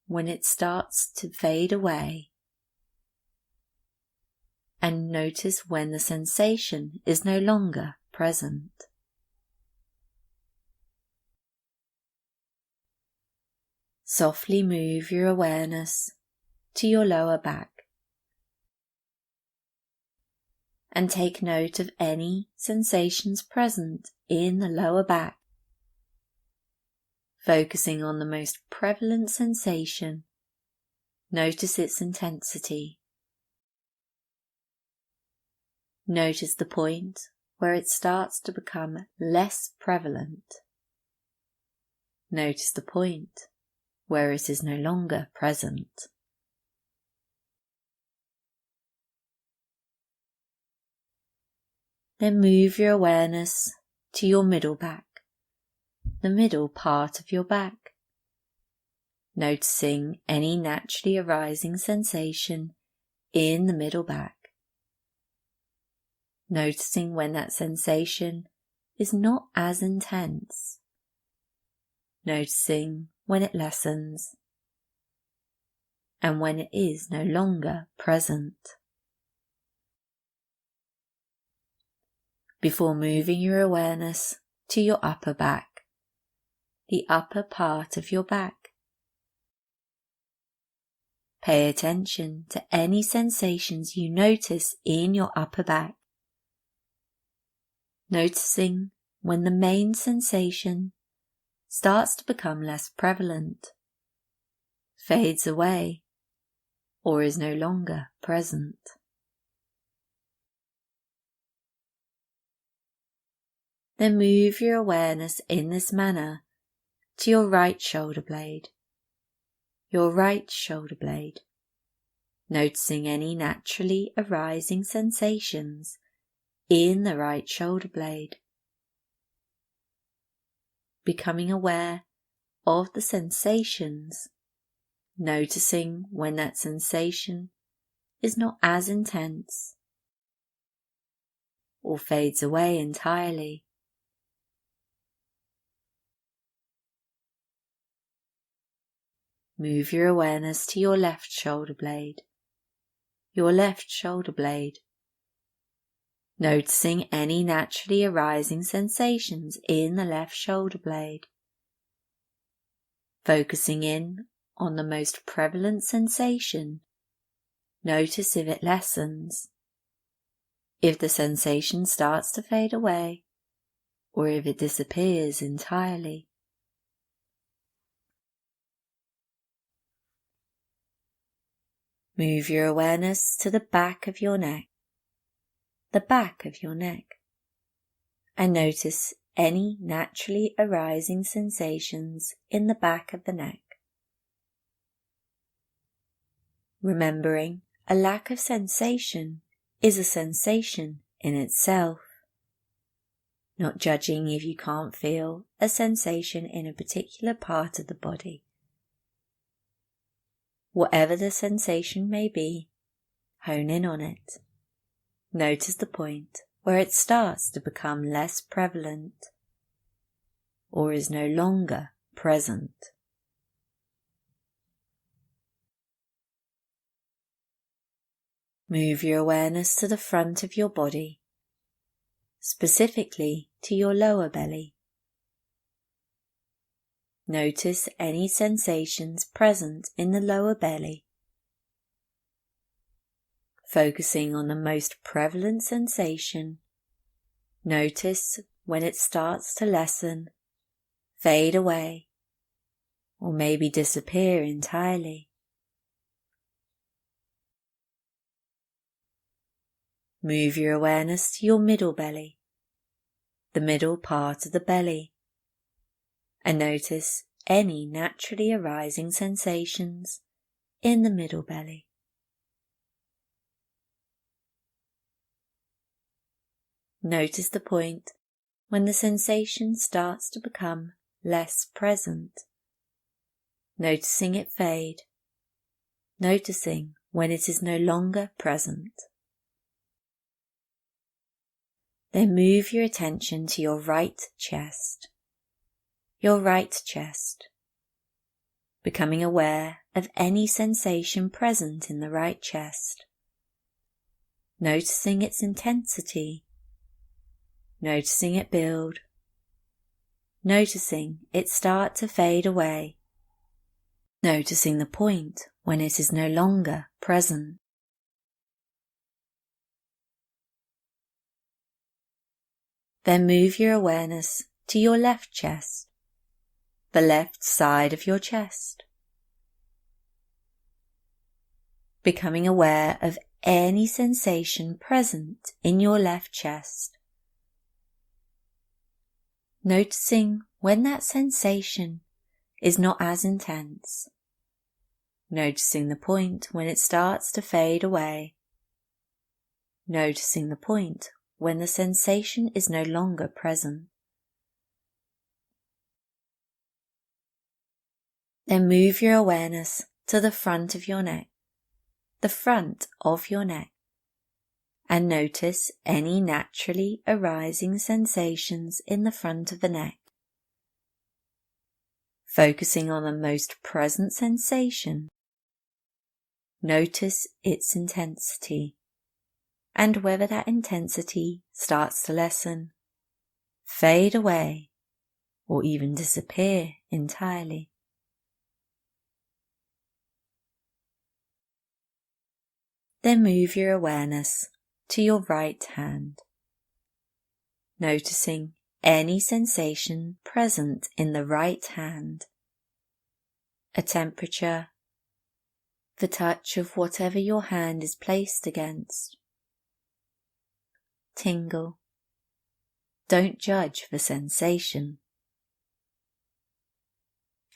Speaker 2: when it starts to fade away, and notice when the sensation is no longer present. Softly move your awareness to your lower back and take note of any sensations present in the lower back. Focusing on the most prevalent sensation, notice its intensity. Notice the point where it starts to become less prevalent. Notice the point where it is no longer present. Then move your awareness to your middle back, the middle part of your back, noticing any naturally arising sensation in the middle back. Noticing when that sensation is not as intense. Noticing when it lessens and when it is no longer present. Before moving your awareness to your upper back, the upper part of your back, pay attention to any sensations you notice in your upper back. Noticing when the main sensation starts to become less prevalent, fades away, or is no longer present. Then move your awareness in this manner to your right shoulder blade. Your right shoulder blade, noticing any naturally arising sensations in the right shoulder blade. Becoming aware of the sensations, noticing when that sensation is not as intense or fades away entirely. Move your awareness to your left shoulder blade. Your left shoulder blade, noticing any naturally arising sensations in the left shoulder blade. Focusing in on the most prevalent sensation, notice if it lessens, if the sensation starts to fade away, or if it disappears entirely. Move your awareness to the back of your neck, the back of your neck, and notice any naturally arising sensations in the back of the neck. Remembering a lack of sensation is a sensation in itself. Not judging if you can't feel a sensation in a particular part of the body. Whatever the sensation may be, hone in on it. Notice the point where it starts to become less prevalent or is no longer present. Move your awareness to the front of your body, specifically to your lower belly. Notice any sensations present in the lower belly. Focusing on the most prevalent sensation, notice when it starts to lessen, fade away, or maybe disappear entirely. Move your awareness to your middle belly, the middle part of the belly, and notice any naturally arising sensations in the middle belly. Notice the point when the sensation starts to become less present, noticing it fade, noticing when it is no longer present. Then move your attention to your right chest. Your right chest, becoming aware of any sensation present in the right chest, noticing its intensity, noticing it build, noticing it start to fade away, noticing the point when it is no longer present. Then move your awareness to your left chest, the left side of your chest, becoming aware of any sensation present in your left chest, noticing when that sensation is not as intense. Noticing the point when it starts to fade away. Noticing the point when the sensation is no longer present. Then move your awareness to the front of your neck, and notice any naturally arising sensations in the front of the neck. Focusing on the most present sensation, notice its intensity, and whether that intensity starts to lessen, fade away, or even disappear entirely. Then move your awareness to your right hand, noticing any sensation present in the right hand, a temperature, the touch of whatever your hand is placed against, tingle. Don't judge the sensation.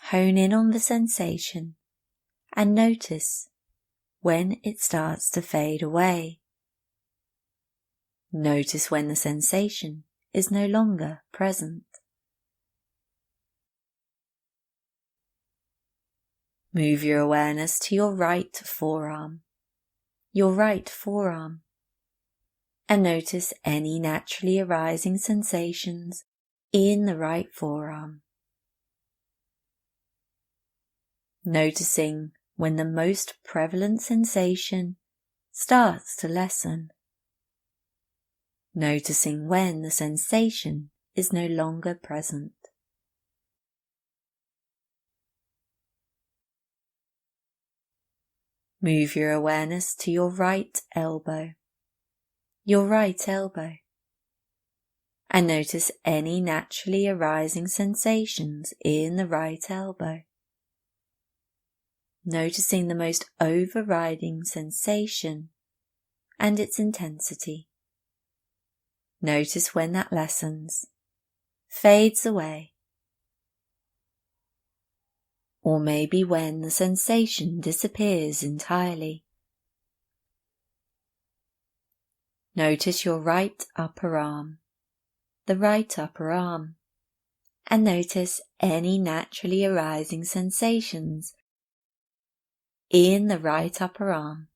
Speaker 2: Hone in on the sensation and notice when it starts to fade away. Notice when the sensation is no longer present. Move your awareness to your right forearm, and notice any naturally arising sensations in the right forearm. Noticing when the most prevalent sensation starts to lessen. Noticing when the sensation is no longer present. Move your awareness to your right elbow, and notice any naturally arising sensations in the right elbow. Noticing the most overriding sensation and its intensity. Notice when that lessens, fades away, or maybe when the sensation disappears entirely. Notice your right upper arm, and notice any naturally arising sensations in the right upper arm,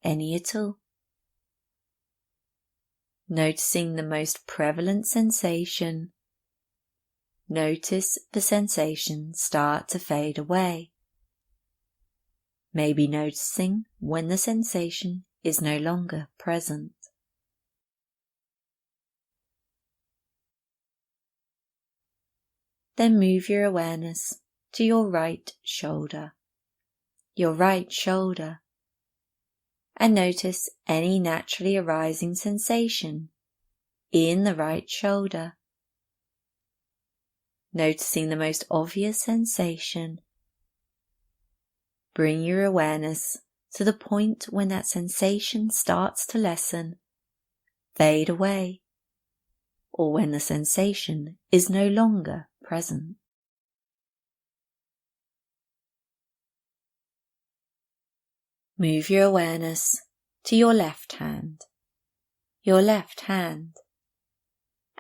Speaker 2: any at all. Noticing the most prevalent sensation, notice the sensation start to fade away. Maybe noticing when the sensation is no longer present. Then move your awareness to your right shoulder, and notice any naturally arising sensation in the right shoulder. Noticing the most obvious sensation, bring your awareness to the point when that sensation starts to lessen, fade away, or when the sensation is no longer present. Move your awareness to your left hand,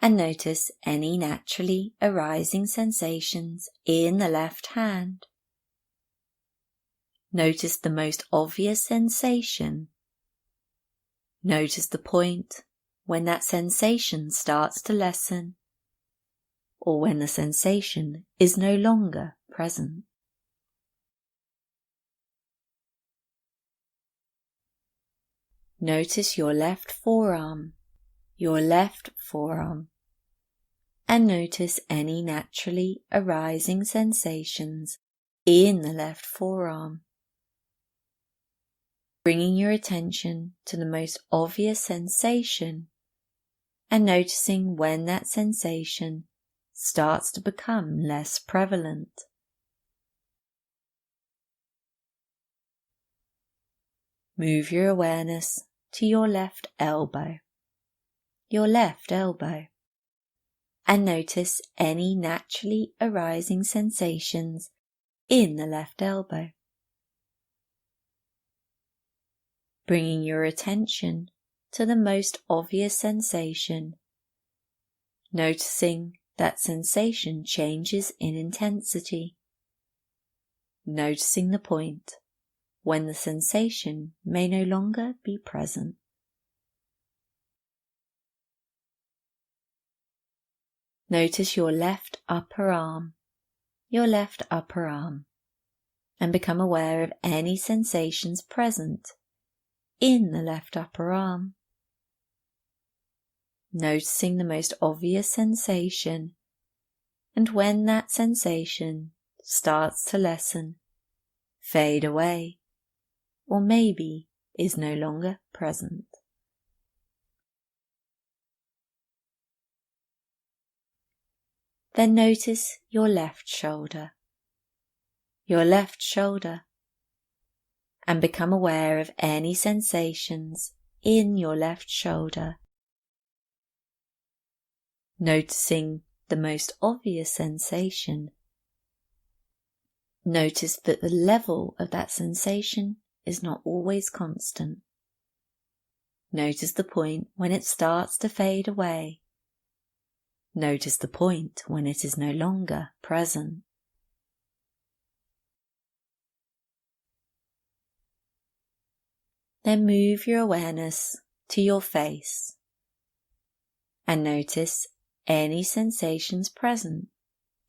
Speaker 2: and notice any naturally arising sensations in the left hand. Notice the most obvious sensation. Notice the point when that sensation starts to lessen, or when the sensation is no longer present. Notice your left forearm, and notice any naturally arising sensations in the left forearm. Bringing your attention to the most obvious sensation and noticing when that sensation starts to become less prevalent. Move your awareness to your left elbow, and notice any naturally arising sensations in the left elbow. Bringing your attention to the most obvious sensation, noticing that sensation changes in intensity, noticing the point when the sensation may no longer be present. Notice your left upper arm, and become aware of any sensations present in the left upper arm. Noticing the most obvious sensation, and when that sensation starts to lessen, fade away, or maybe is no longer present. Then notice your left shoulder, and become aware of any sensations in your left shoulder. Noticing the most obvious sensation, notice that the level of that sensation is not always constant. Notice the point when it starts to fade away. Notice the point when it is no longer present. Then move your awareness to your face and notice any sensations present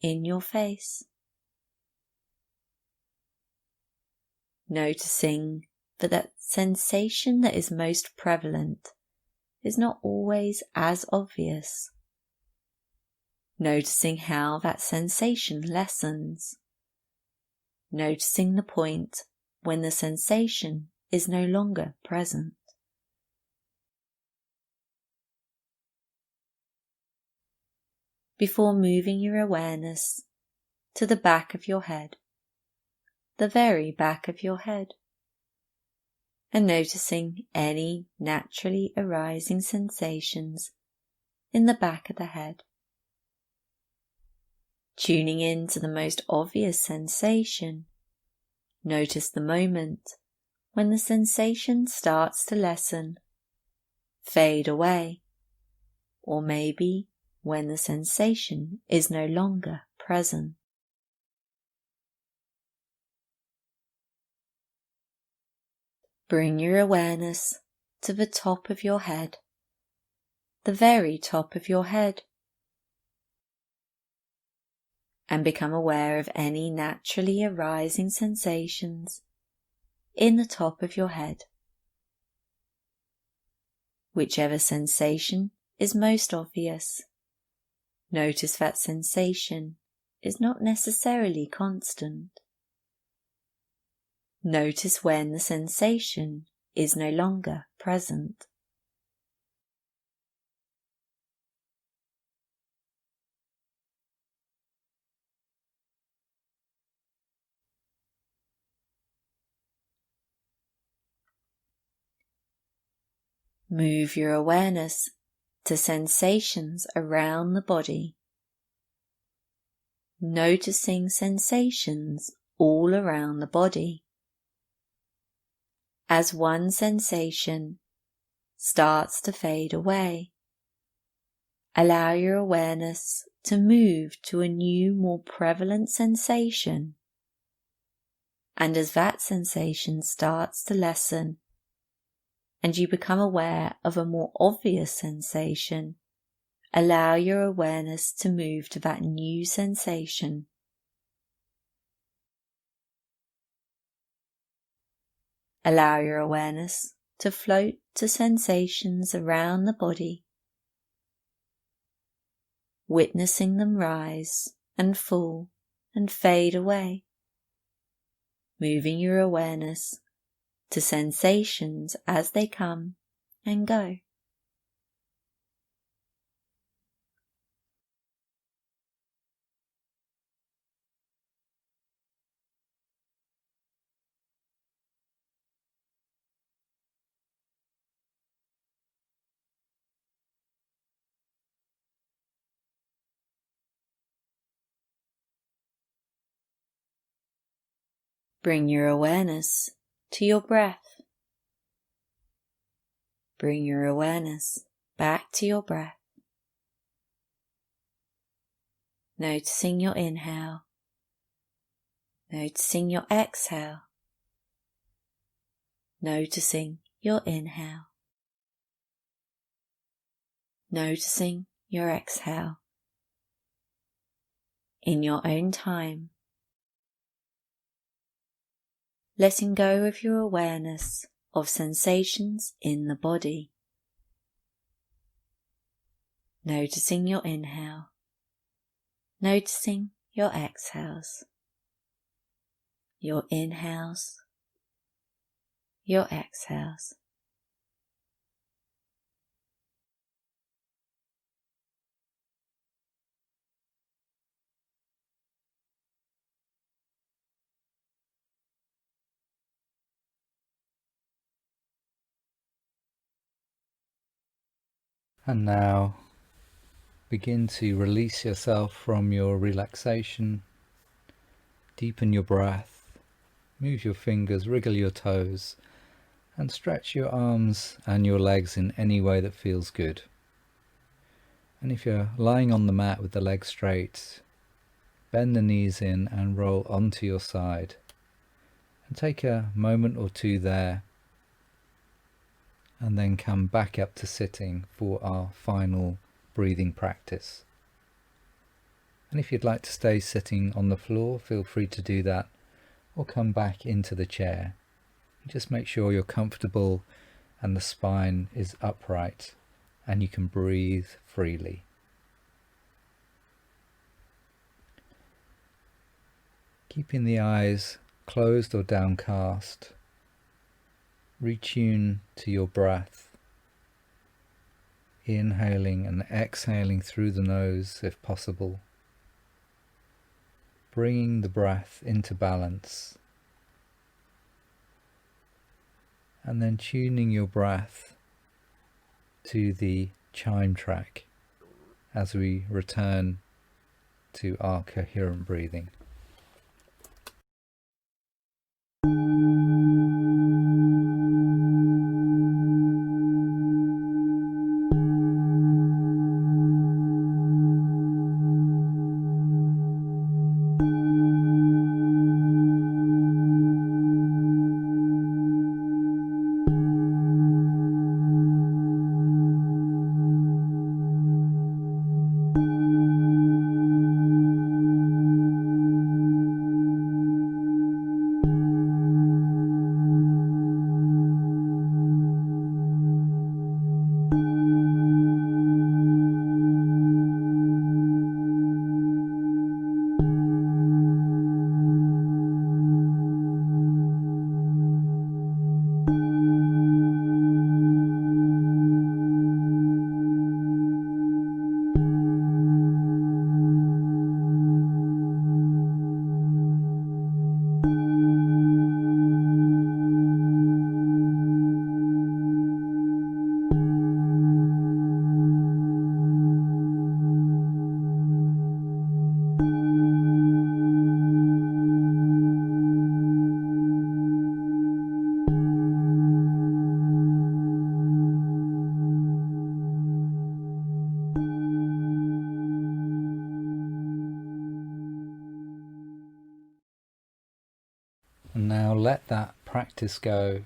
Speaker 2: in your face. Noticing that sensation that is most prevalent is not always as obvious. Noticing how that sensation lessens. Noticing the point when the sensation is no longer present. Before moving your awareness to the back of your head, the very back of your head, and noticing any naturally arising sensations in the back of the head. Tuning in to the most obvious sensation, notice the moment when the sensation starts to lessen, fade away, or maybe when the sensation is no longer present. Bring your awareness to the top of your head, the very top of your head, and become aware of any naturally arising sensations in the top of your head. Whichever sensation is most obvious, notice that sensation is not necessarily constant. Notice when the sensation is no longer present. Move your awareness to sensations around the body, noticing sensations all around the body. As one sensation starts to fade away, allow your awareness to move to a new, more prevalent sensation. And as that sensation starts to lessen, and you become aware of a more obvious sensation, allow your awareness to move to that new sensation. Allow your awareness to float to sensations around the body, witnessing them rise and fall and fade away, moving your awareness to sensations as they come and go. Bring your awareness to your breath. Bring your awareness back to your breath. Noticing your inhale. Noticing your exhale. Noticing your inhale. Noticing your exhale. In your own time. Letting go of your awareness of sensations in the body. Noticing your inhale. Noticing your exhales. Your inhales. Your exhales.
Speaker 1: And now begin to release yourself from your relaxation. Deepen your breath. Move your fingers, wriggle your toes, and stretch your arms and your legs in any way that feels good. And if you're lying on the mat with the legs straight, bend the knees in and roll onto your side. And take a moment or two there, and then come back up to sitting for our final breathing practice. And if you'd like to stay sitting on the floor, feel free to do that, or come back into the chair. Just make sure you're comfortable and the spine is upright and you can breathe freely. Keeping the eyes closed or downcast, retune to your breath, inhaling and exhaling through the nose if possible, bringing the breath into balance, and then tuning your breath to the chime track as we return to our coherent breathing. And now let that practice go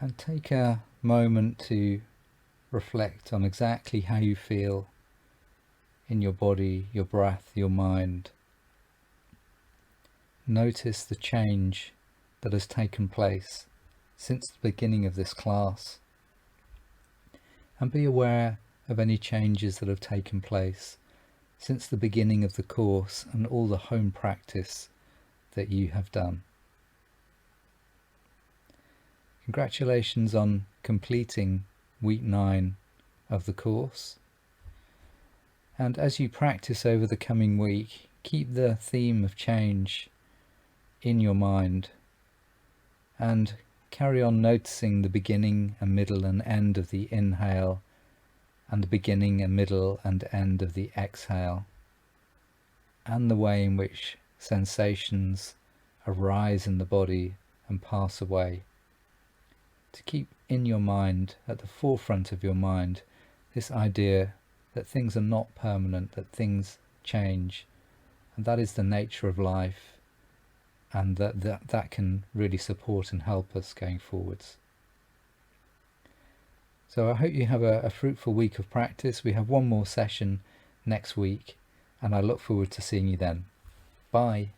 Speaker 1: and take a moment to reflect on exactly how you feel in your body, your breath, your mind. Notice the change that has taken place since the beginning of this class, and be aware of any changes that have taken place since the beginning of the course and all the home practice that you have done. Congratulations on completing week 9 of the course. And as you practice over the coming week, keep the theme of change in your mind and carry on noticing the beginning and middle and end of the inhale and the beginning and middle and end of the exhale, and the way in which sensations arise in the body and pass away. To keep in your mind, at the forefront of your mind, this idea that things are not permanent, that things change, and that is the nature of life, and that can really support and help us going forwards. So I hope you have a fruitful week of practice. We have one more session next week, and I look forward to seeing you then. Bye.